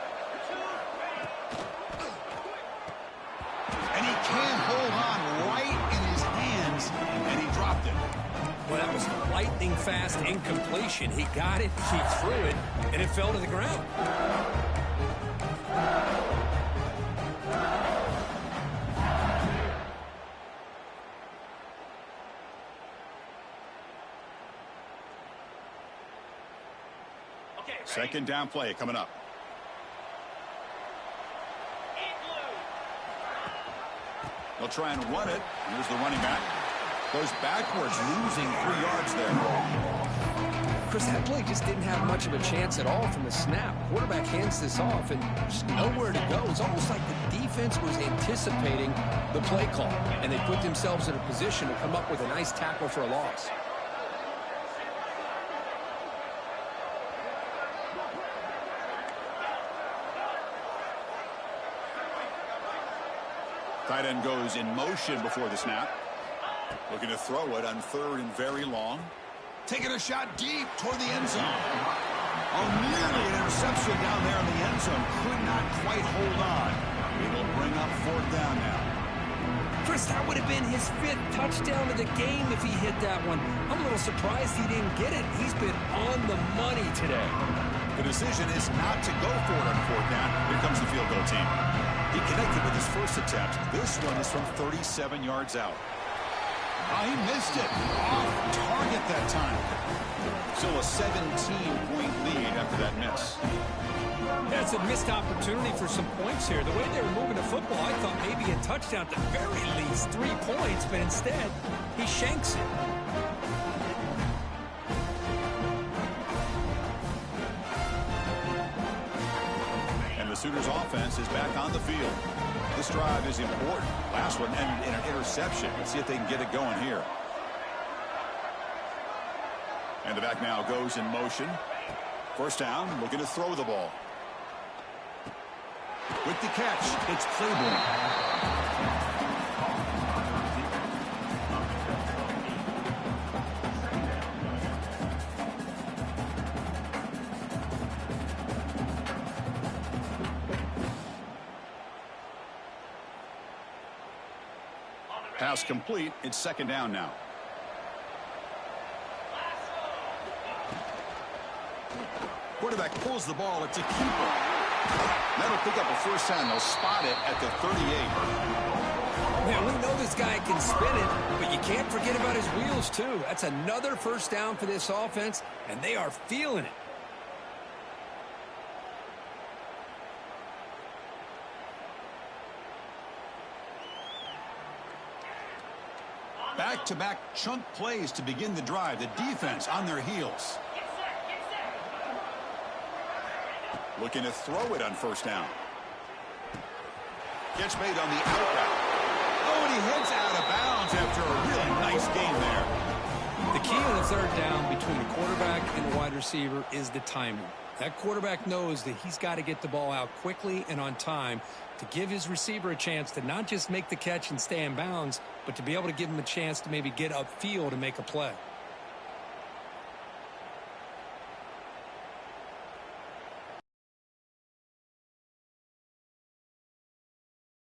And he can't hold on right in his hands, and he dropped it. Well, that was a lightning-fast incompletion. He got it, he threw it, and it fell to the ground. Second down play coming up. They'll try and run it. Here's the running back. Goes backwards, losing 3 yards there. Chris, that play just didn't have much of a chance at all from the snap. Quarterback hands this off and just nowhere to go. It's almost like the defense was anticipating the play call, and they put themselves in a position to come up with a nice tackle for a loss. Tight end goes in motion before the snap. Looking to throw it on 3rd and very long. Taking a shot deep toward the end zone. Oh, nearly an interception down there in the end zone. Could not quite hold on. It'll bring up 4th down now. Chris, that would have been his 5th touchdown of the game if he hit that one. I'm a little surprised he didn't get it. He's been on the money today. The decision is not to go for it on 4th down. Here comes the field goal team. He connected with his first attempt. This one is from 37 yards out. Oh, he missed it. Off target that time. Still a 17-point lead after that miss. That's a missed opportunity for some points here. The way they were moving the football, I thought maybe a touchdown at the very least, 3 points, but instead, he shanks it. And the Sooners offense is back on the field. This drive is important. Last one ended in an interception. Let's see if they can get it going here. And the back now goes in motion. First down, looking to throw the ball. With the catch, it's Claiborne. Pass complete. It's second down now. Quarterback pulls the ball. It's a keeper. That'll pick up a first down. They'll spot it at the 38. Man, we know this guy can spin it, but you can't forget about his wheels, too. That's another first down for this offense, and they are feeling it. Back-to-back chunk plays to begin the drive. The defense on their heels. Looking to throw it on first down. Catch made on the out route. Oh, and he heads out of bounds after a really nice game there. The key on the third down between a quarterback and a wide receiver is the timing. That quarterback knows that he's got to get the ball out quickly and on time to give his receiver a chance to not just make the catch and stay in bounds, but to be able to give him a chance to maybe get upfield and make a play.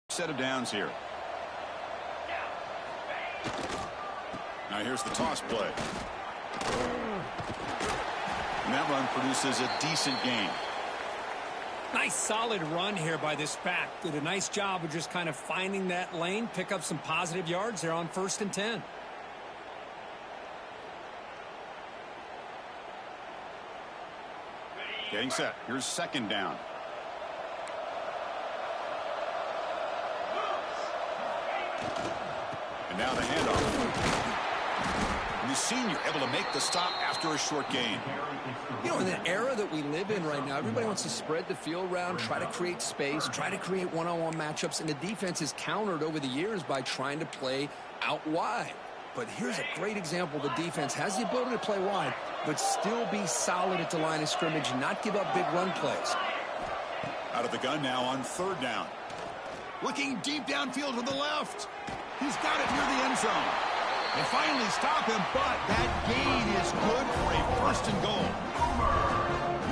Set of downs here. Now here's the toss play. And that run produces a decent gain. Nice solid run here by this back. Did a nice job of just kind of finding that lane, pick up some positive yards there on 1st and 10. Getting set. Here's second down. And now the handoff. The senior able to make the stop after a short gain. You know, in the era that we live in right now, everybody wants to spread the field around, try to create space, try to create one-on-one matchups, and the defense is countered over the years by trying to play out wide. But here's a great example. The defense has the ability to play wide, but still be solid at the line of scrimmage and not give up big run plays. Out of the gun now on third down. Looking deep downfield to the left. He's got it near the end zone. They finally stop him, but that gain is good for a first and goal.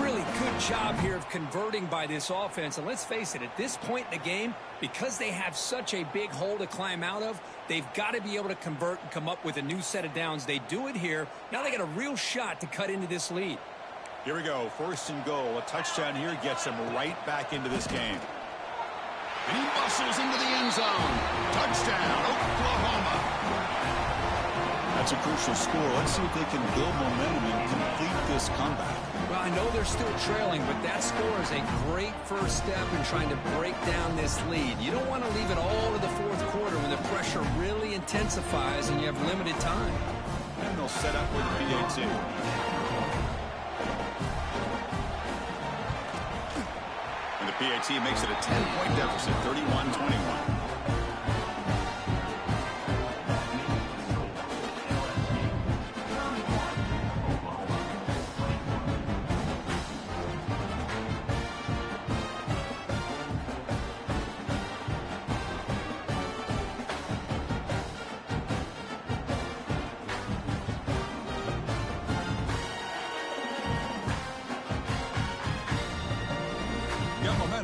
Really good job here of converting by this offense. And let's face it, at this point in the game, because they have such a big hole to climb out of, they've got to be able to convert and come up with a new set of downs. They do it here. Now they got a real shot to cut into this lead. Here we go. First and goal. A touchdown here gets him right back into this game. And he muscles into the end zone. Touchdown, Oklahoma. That's a crucial score. Let's see if they can build momentum and complete this comeback. Well, I know they're still trailing, but that score is a great first step in trying to break down this lead. You don't want to leave it all to the fourth quarter when the pressure really intensifies and you have limited time. And they'll set up with the PAT. And the PAT makes it a 10-point deficit, 31-21.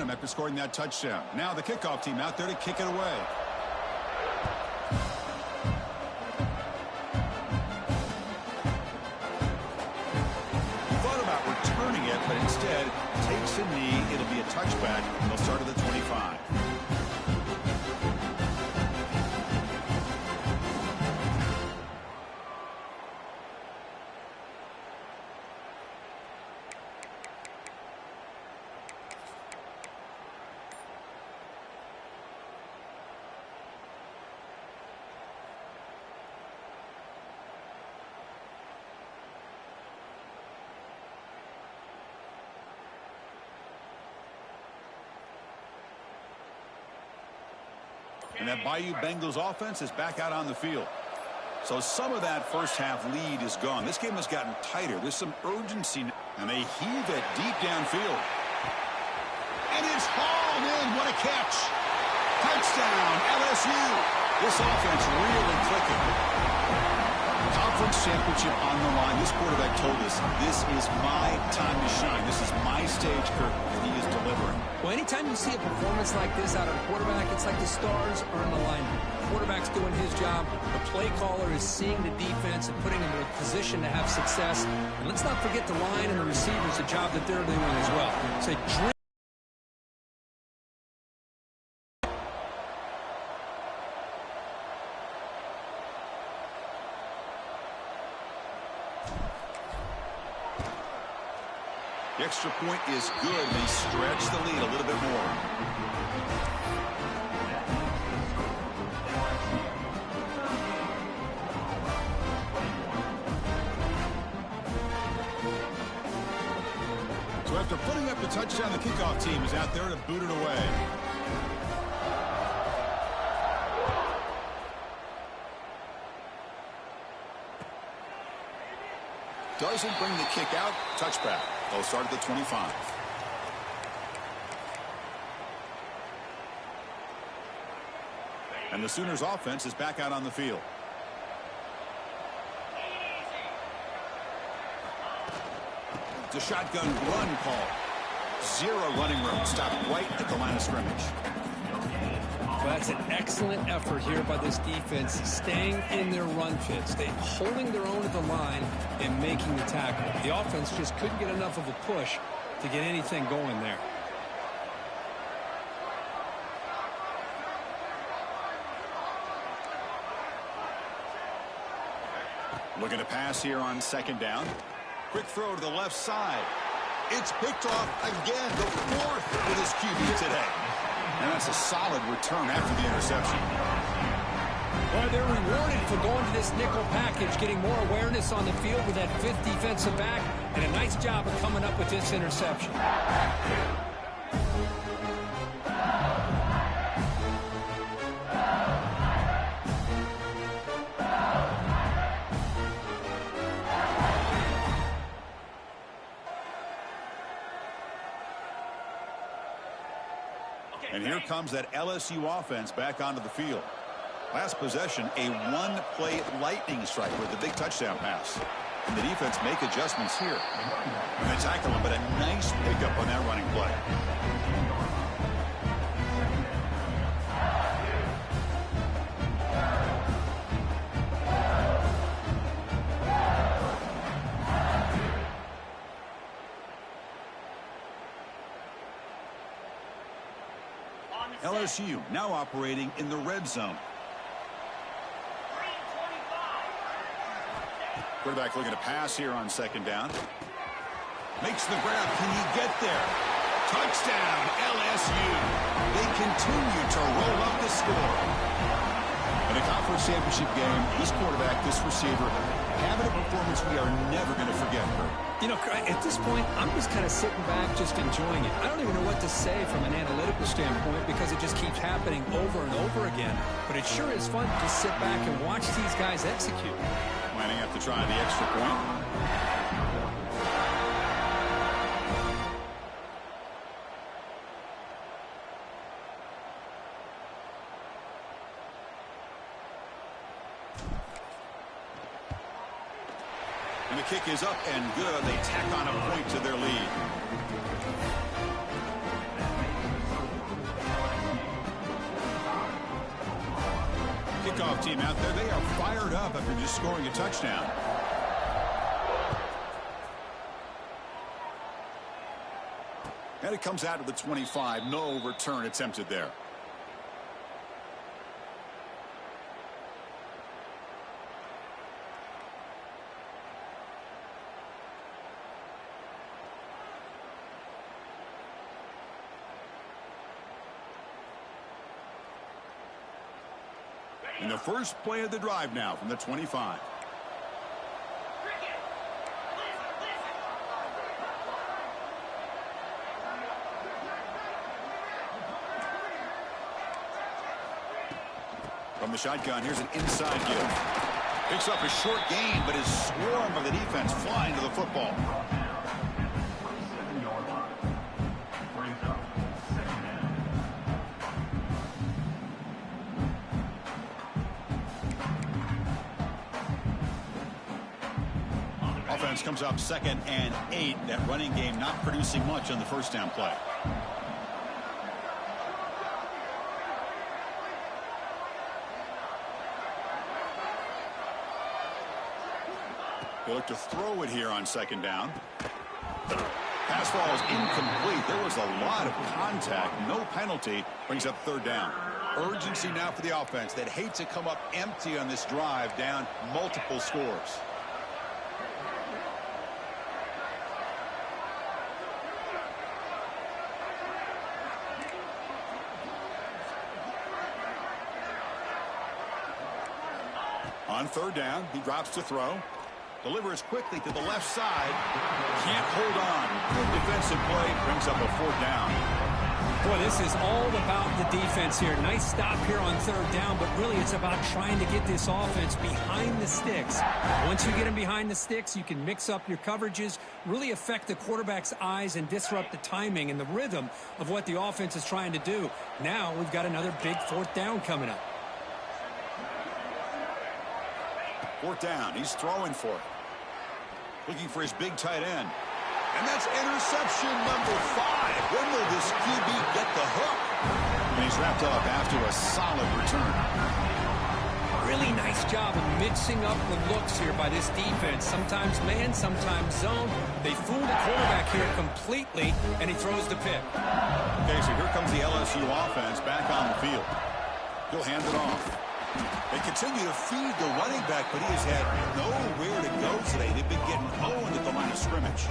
After scoring that touchdown. Now the kickoff team out there to kick it away. He thought about returning it, but instead takes a knee. It'll be a touchback. They'll start at the 25. And that Bayou Bengals offense is back out on the field. So some of that first half lead is gone. This game has gotten tighter. There's some urgency. And they heave it deep downfield. And it's hauled in. What a catch. Touchdown, LSU. This offense really clicking. Conference conference championship on the line. This quarterback told us, this is my time to shine. This is my stage, Kirk, and he is delivering. Well, anytime you see a performance like this out of a quarterback, it's like the stars are in alignment. The quarterback's doing his job. The play caller is seeing the defense and putting them in a position to have success. And let's not forget the line and the receivers, the job that they're doing as well. It's a dream. The extra point is good. They stretch the lead a little bit more. So after putting up the touchdown, the kickoff team is out there to boot it away. Doesn't bring the kick out. Touchback. They'll start at the 25. And the Sooners offense is back out on the field. The shotgun run call. Zero running room. Stopped right at the line of scrimmage. Well, that's an excellent effort here by this defense, staying in their run fits. They're holding their own at the line and making the tackle. The offense just couldn't get enough of a push to get anything going there. Looking to pass here on second down. Quick throw to the left side. It's picked off again, the fourth with his QB today. And that's a solid return after the interception. Well, they're rewarded for going to this nickel package, getting more awareness on the field with that fifth defensive back, and a nice job of coming up with this interception. And here comes that LSU offense back onto the field. Last possession, a one-play lightning strike with a big touchdown pass. And the defense make adjustments here. And they tackle him, but a nice pickup on that running play. LSU now operating in the red zone. Quarterback looking to pass here on second down. Makes the grab. Can he get there? Touchdown, LSU. They continue to roll up the score. In a conference championship game, this quarterback, this receiver, having a performance we are never going to forget. You know, at this point, I'm just kind of sitting back, just enjoying it. I don't even know what to say from an analytical standpoint because it just keeps happening over and over again. But it sure is fun to just sit back and watch these guys execute. Lining up to try the extra point. And the kick is up and good. They tack on a point to their lead. Kickoff team out there. They are fired up after just scoring a touchdown. And it comes out to the 25. No return attempted there. And the first play of the drive now from the 25. From the shotgun, here's an inside give. Picks up a short gain, but his swarm of the defense flying to the football. Offense comes up 2nd and 8. That running game not producing much on the first down play. They look to throw it here on 2nd down. Pass ball is incomplete. There was a lot of contact. No penalty. Brings up 3rd down. Urgency now for the offense. They'd hate to come up empty on this drive, down multiple scores. On 3rd down, he drops to throw. Delivers quickly to the left side. Can't hold on. Good defensive play. Brings up a 4th down. Boy, this is all about the defense here. Nice stop here on 3rd down, but really it's about trying to get this offense behind the sticks. Once you get them behind the sticks, you can mix up your coverages, really affect the quarterback's eyes and disrupt the timing and the rhythm of what the offense is trying to do. Now we've got another big 4th down coming up. 4th down. He's throwing for it. Looking for his big tight end. And that's interception number 5. When will this QB get the hook? And he's wrapped up after a solid return. Really nice job of mixing up the looks here by this defense. Sometimes man, sometimes zone. They fool the quarterback here completely, and he throws the pick. Okay, so here comes the LSU offense back on the field. He'll hand it off. They continue to feed the running back, but he has had nowhere to go today. They've been getting owned at the line of scrimmage.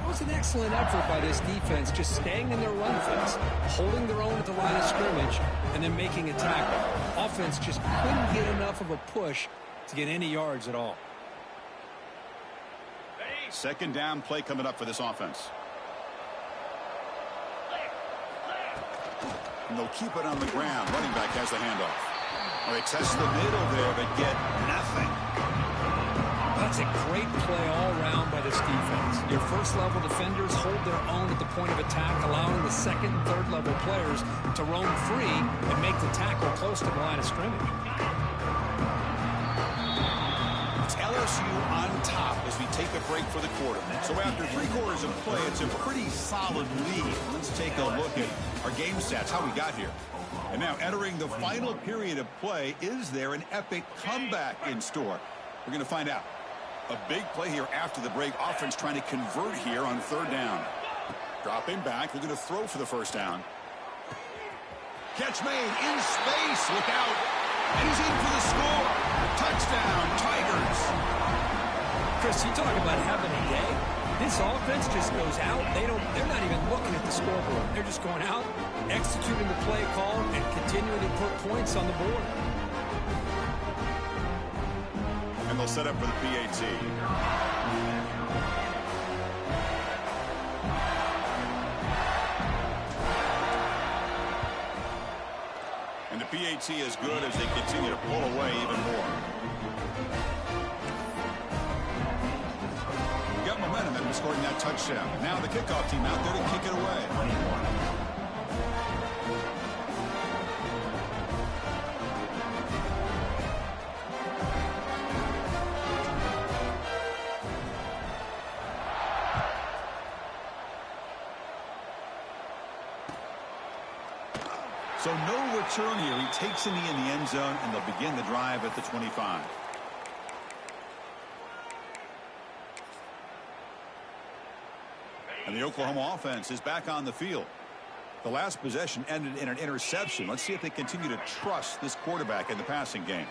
It was an excellent effort by this defense, just staying in their run fence, holding their own at the line of scrimmage, and then making a tackle. Offense just couldn't get enough of a push to get any yards at all. 2nd down play coming up for this offense. And they'll keep it on the ground. Running back has the handoff. Well, they test the middle there, but get nothing. That's a great play all around by this defense. Your first-level defenders hold their own at the point of attack, allowing the 2nd and 3rd-level players to roam free and make the tackle close to the line of scrimmage. It's LSU on top as we take a break for the quarter. So after 3 quarters of play, it's a pretty solid lead. Let's take a look at our game stats, how we got here. And now entering the final period of play, is there an epic comeback in store? We're going to find out. A big play here after the break. Offense trying to convert here on 3rd down. Dropping back, looking to throw for the 1st down. Catch made in space. Look out. And he's in for the score. Touchdown, Tigers. Chris, you talk about having a day. This offense just goes out. They're not even looking at the scoreboard. They're just going out, executing the play call, and continuing to put points on the board. And they'll set up for the PAT. And the PAT is good as they continue to pull away even more. Got momentum after scoring that touchdown. Now the kickoff team out there to kick it away. So no return here. He takes a knee in the end zone, and they'll begin the drive at the 25. And the Oklahoma offense is back on the field. The last possession ended in an interception. Let's see if they continue to trust this quarterback in the passing game.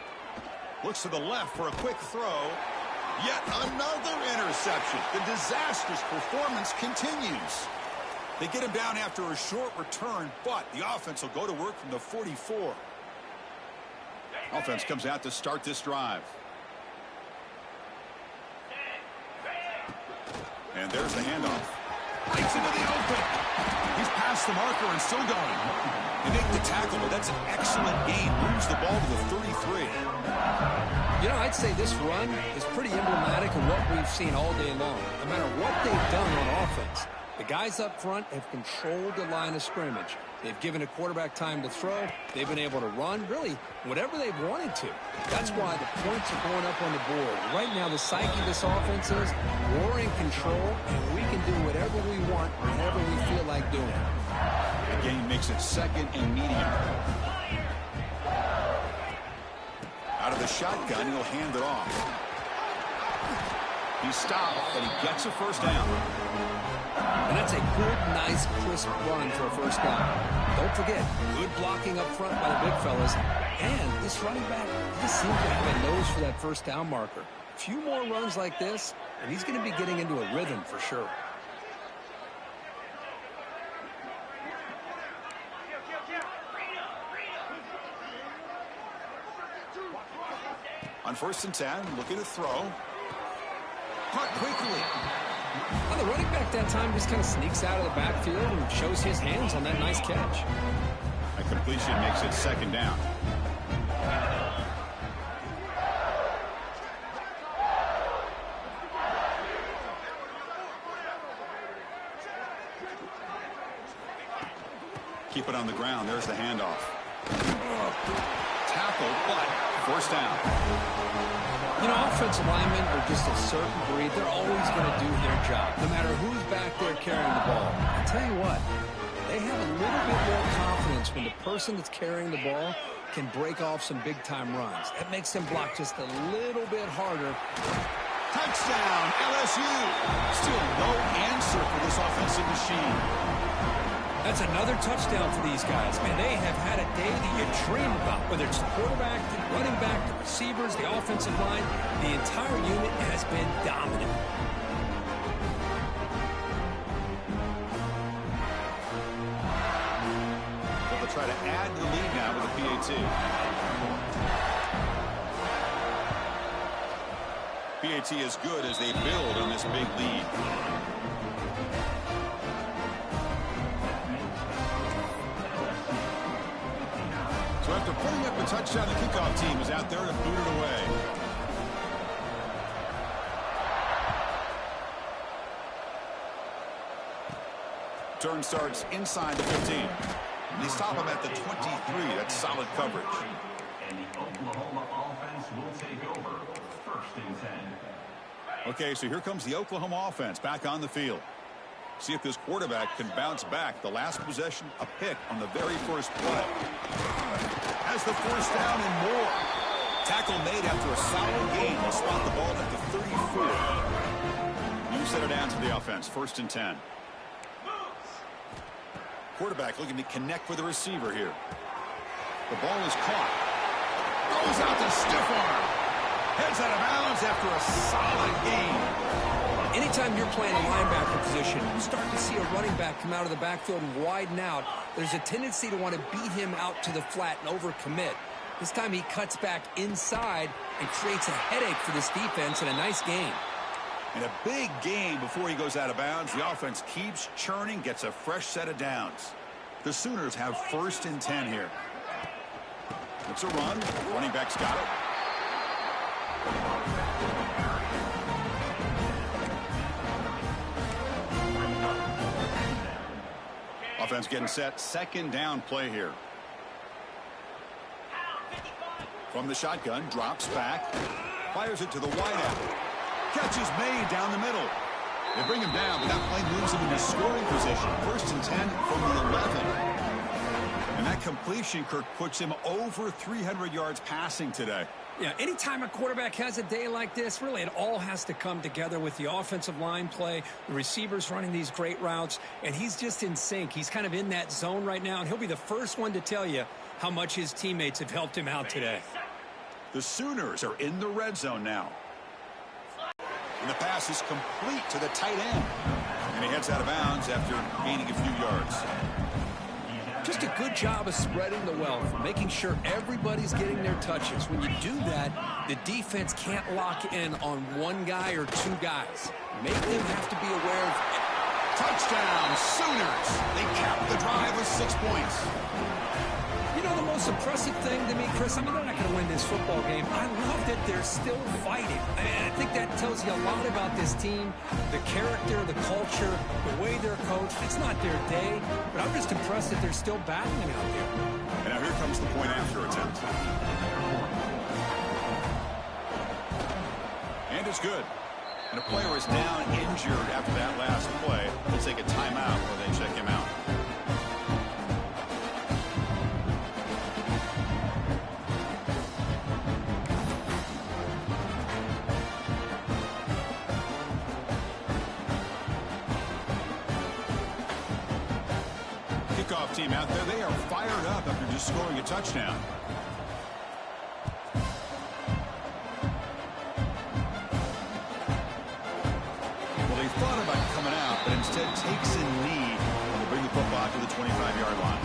Looks to the left for a quick throw. Yet another interception. The disastrous performance continues. They get him down after a short return, but the offense will go to work from the 44. Offense comes out to start this drive. And there's the handoff. Lights into the open. He's past the marker and still going. They make the tackle, but that's an excellent gain. Moves the ball to the 33. You know, I'd say this run is pretty emblematic of what we've seen all day long. No matter what they've done on offense, The guys up front have controlled the line of scrimmage. They've given a quarterback time to throw. They've been able to run, really, whatever they've wanted to. That's why the points are going up on the board. Right now, the psyche of this offense is we're in control, and we can do whatever we want, whenever we feel like doing it. The game makes it 2nd and medium. Out of the shotgun, he'll hand it off. He's stopped, but he gets a first down. And that's a good, nice, crisp run for a first down. Don't forget, good blocking up front by the big fellas. And this running back just seems to have a nose for that first down marker. A few more runs like this, and he's going to be getting into a rhythm for sure. On 1st and 10, looking to throw. Caught quickly. Well, the running back that time just kind of sneaks out of the backfield and shows his hands on that nice catch. A completion makes it 2nd down. Keep it on the ground. There's the handoff. Tackle, but first down. You know, offensive linemen are just a certain breed. They're always going to do their job, no matter who's back there carrying the ball. I'll tell you what, they have a little bit more confidence when the person that's carrying the ball can break off some big-time runs. That makes them block just a little bit harder. Touchdown, LSU. Still no answer for this offensive machine. That's another touchdown for these guys. Man, they have had a day that you dream about, whether it's the quarterback, the running back, the receivers, the offensive line. The entire unit has been dominant. They'll try to add to the lead now with a PAT. PAT is good as they build on this big lead. So after putting up a touchdown, the kickoff team is out there to boot it away. Turn starts inside the 15. They stop him at the 23. That's solid coverage. And the Oklahoma offense will take over 1st and 10. Okay, so here comes the Oklahoma offense back on the field. See if this quarterback can bounce back. The last possession, a pick on the very first play. Has the first down and more. Tackle made after a solid gain. They'll spot the ball at the 34. New set of downs for the offense. 1st and 10. Quarterback looking to connect with the receiver here. The ball is caught. Goes out to stiff arm. Heads out of bounds after a solid gain. Anytime you're playing a linebacker position, you start to see a running back come out of the backfield and widen out. There's a tendency to want to beat him out to the flat and overcommit. This time he cuts back inside and creates a headache for this defense and a nice gain. And a big gain before he goes out of bounds. The offense keeps churning, gets a fresh set of downs. The Sooners have 1st and 10 here. It's a run. Running back's got it. Offense getting set. 2nd down play here. From the shotgun, drops back. Fires it to the wideout. Catch is made down the middle. They bring him down, but that play moves him into scoring position. 1st and 10 from the 11. And that completion, Kirk, puts him over 300 yards passing today. Yeah, anytime a quarterback has a day like this, really it all has to come together with the offensive line play, the receivers running these great routes, and he's just in sync. He's kind of in that zone right now, and he'll be the first one to tell you how much his teammates have helped him out today. The Sooners are in the red zone now. And the pass is complete to the tight end. And he heads out of bounds after gaining a few yards. Just a good job of spreading the wealth, making sure everybody's getting their touches. When you do that, the defense can't lock in on one guy or two guys. Make them have to be aware of it. Touchdown, Sooners. They cap the drive with 6 points. You know, the most impressive thing to me, Chris, I mean, they're not going to win this football game. I love that they're still fighting. I think that tells you a lot about this team, the character, the culture, the way they're coached. It's not their day, but I'm just impressed that they're still battling out there. And now here comes the point after attempt. And it's good. And a player is down injured after that last play. We'll take a timeout while they check him out. Kickoff team out there. They are fired up after just scoring a touchdown. Thought about coming out, but instead takes a knee and will bring the football to the 25-yard line.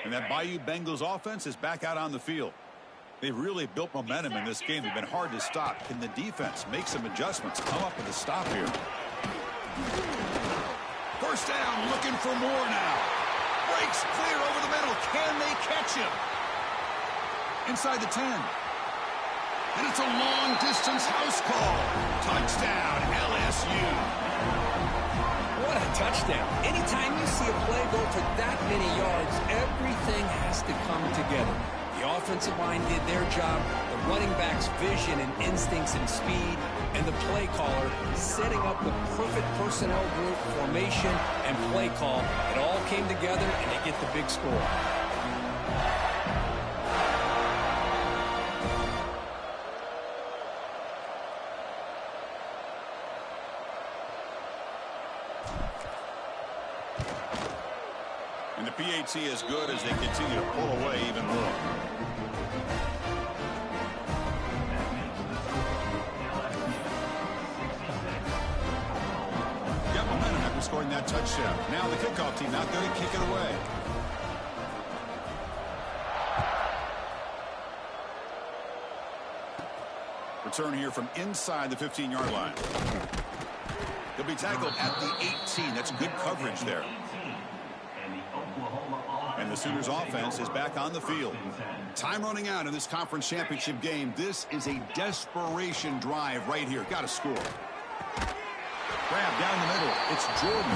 And that Bayou Bengals offense is back out on the field. They've really built momentum in this game. They've been hard to stop. Can the defense make some adjustments? Come up with a stop here. First down, looking for more now. Breaks clear over the middle. Can they catch him? Inside the 10. And it's a long-distance house call. Touchdown, LSU. What a touchdown. Anytime you see a play go for that many yards, everything has to come together. The offensive line did their job, the running back's vision and instincts and speed, and the play caller setting up the perfect personnel group, formation, and play call. It all came together, and they get the big score. And the PAT is good as they continue to pull away even more. Got momentum after scoring that touchdown. Now the kickoff team out there to kick it away. Return here from inside the 15-yard line. He'll be tackled at the 18. That's good coverage there. And the Sooners offense is back on the field. Time running out in this conference championship game. This is a desperation drive right here. Got to score. Grab down the middle. It's Jordan.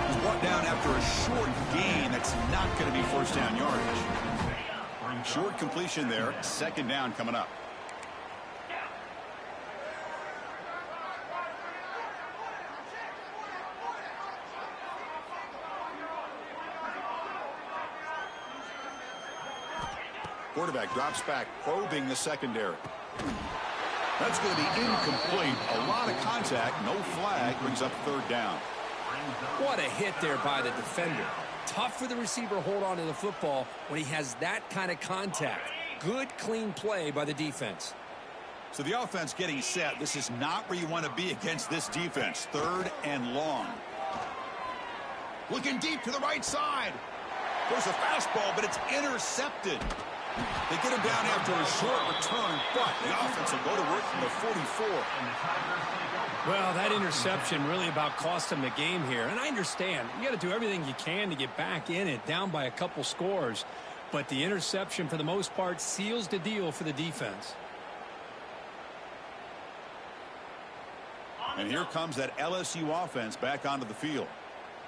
He's brought down after a short gain. That's not going to be first down yardage. Short completion there. Second down coming up. Quarterback drops back, probing the secondary. That's going to be incomplete. A lot of contact, no flag, brings up third down. What a hit there by the defender. Tough for the receiver to hold on to the football when he has that kind of contact. Good, clean play by the defense. So the offense getting set. This is not where you want to be against this defense. Third and long. Looking deep to the right side. There's a fastball, but it's intercepted. They get him down after a short return, but the offense will go to work from the 44. Well, that interception really about cost them the game here. And I understand. You got to do everything you can to get back in it, down by a couple scores. But the interception, for the most part, seals the deal for the defense. And here comes that LSU offense back onto the field.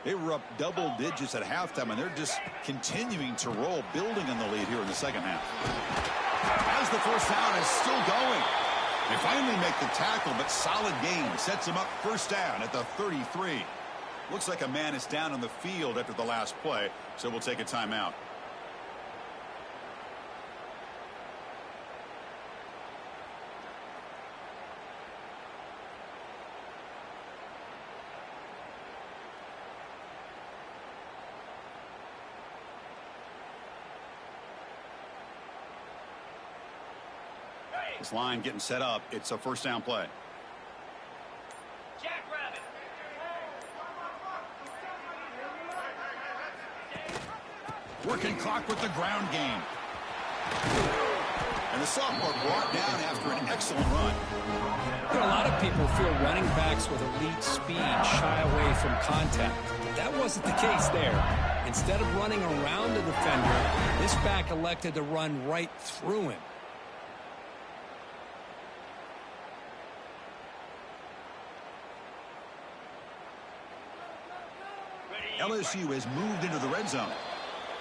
They were up double digits at halftime, and they're just continuing to roll, building on the lead here in the second half. As the first down is still going. They finally make the tackle, but solid gain sets them up first down at the 33. Looks like a man is down on the field after the last play, so we'll take a timeout. This line getting set up. It's a first down play. Jackrabbit. Working clock with the ground game. And the sophomore brought down after an excellent run. You know, a lot of people feel running backs with elite speed shy away from contact. But that wasn't the case there. Instead of running around the defender, this back elected to run right through him. LSU has moved into the red zone.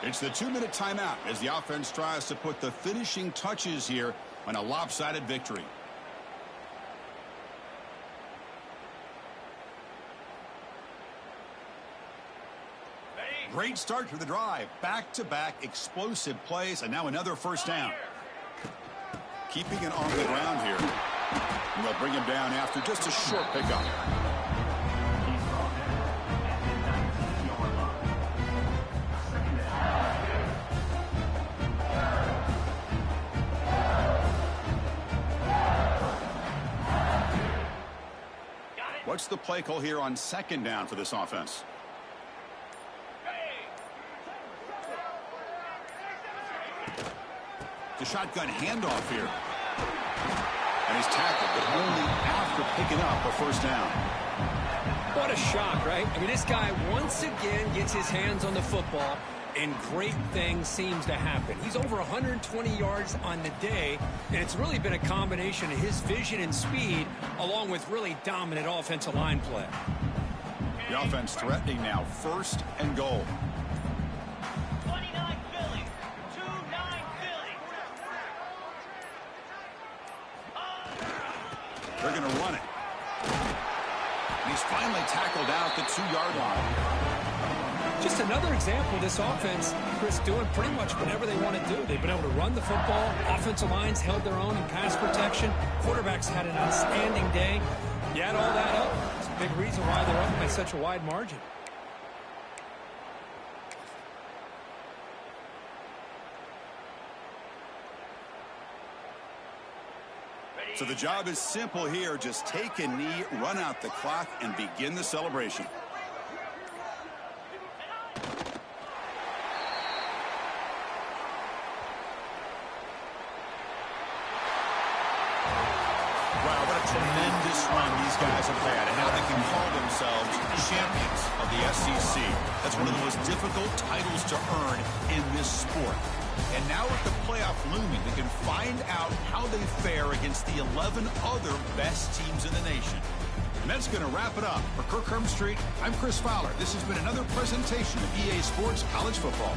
It's the 2-minute timeout as the offense tries to put the finishing touches here on a lopsided victory. Great start to the drive. Back-to-back explosive plays, and now another first down. Keeping it on the ground here. And they'll bring him down after just a short pickup. What's the play call here on second down for this offense? The shotgun handoff here. And he's tackled, but only after picking up a first down. What a shock, right? I mean, this guy once again gets his hands on the football, and great things seems to happen. He's over 120 yards on the day, and it's really been a combination of his vision and speed, along with really dominant offensive line play. The offense threatening now, first and goal. 29 Philly. 2-9 Philly. They're going to run it. And he's finally tackled out the 2-yard line. Just another example of this offense, Chris, doing pretty much whatever they want to do. They've been able to run the football. Offensive lines held their own in pass protection. Quarterbacks had an outstanding day. You add all that up, it's a big reason why they're up by such a wide margin. So the job is simple here. Just take a knee, run out the clock, and begin the celebration. Wow, what a tremendous run these guys have had, and now they can call themselves champions of the SEC. That's one of the most difficult titles to earn in this sport. And now with the playoff looming, they can find out how they fare against the 11 other best teams in the nation. And that's going to wrap it up. For Kirk Street, I'm Chris Fowler. This has been another presentation of EA Sports College Football.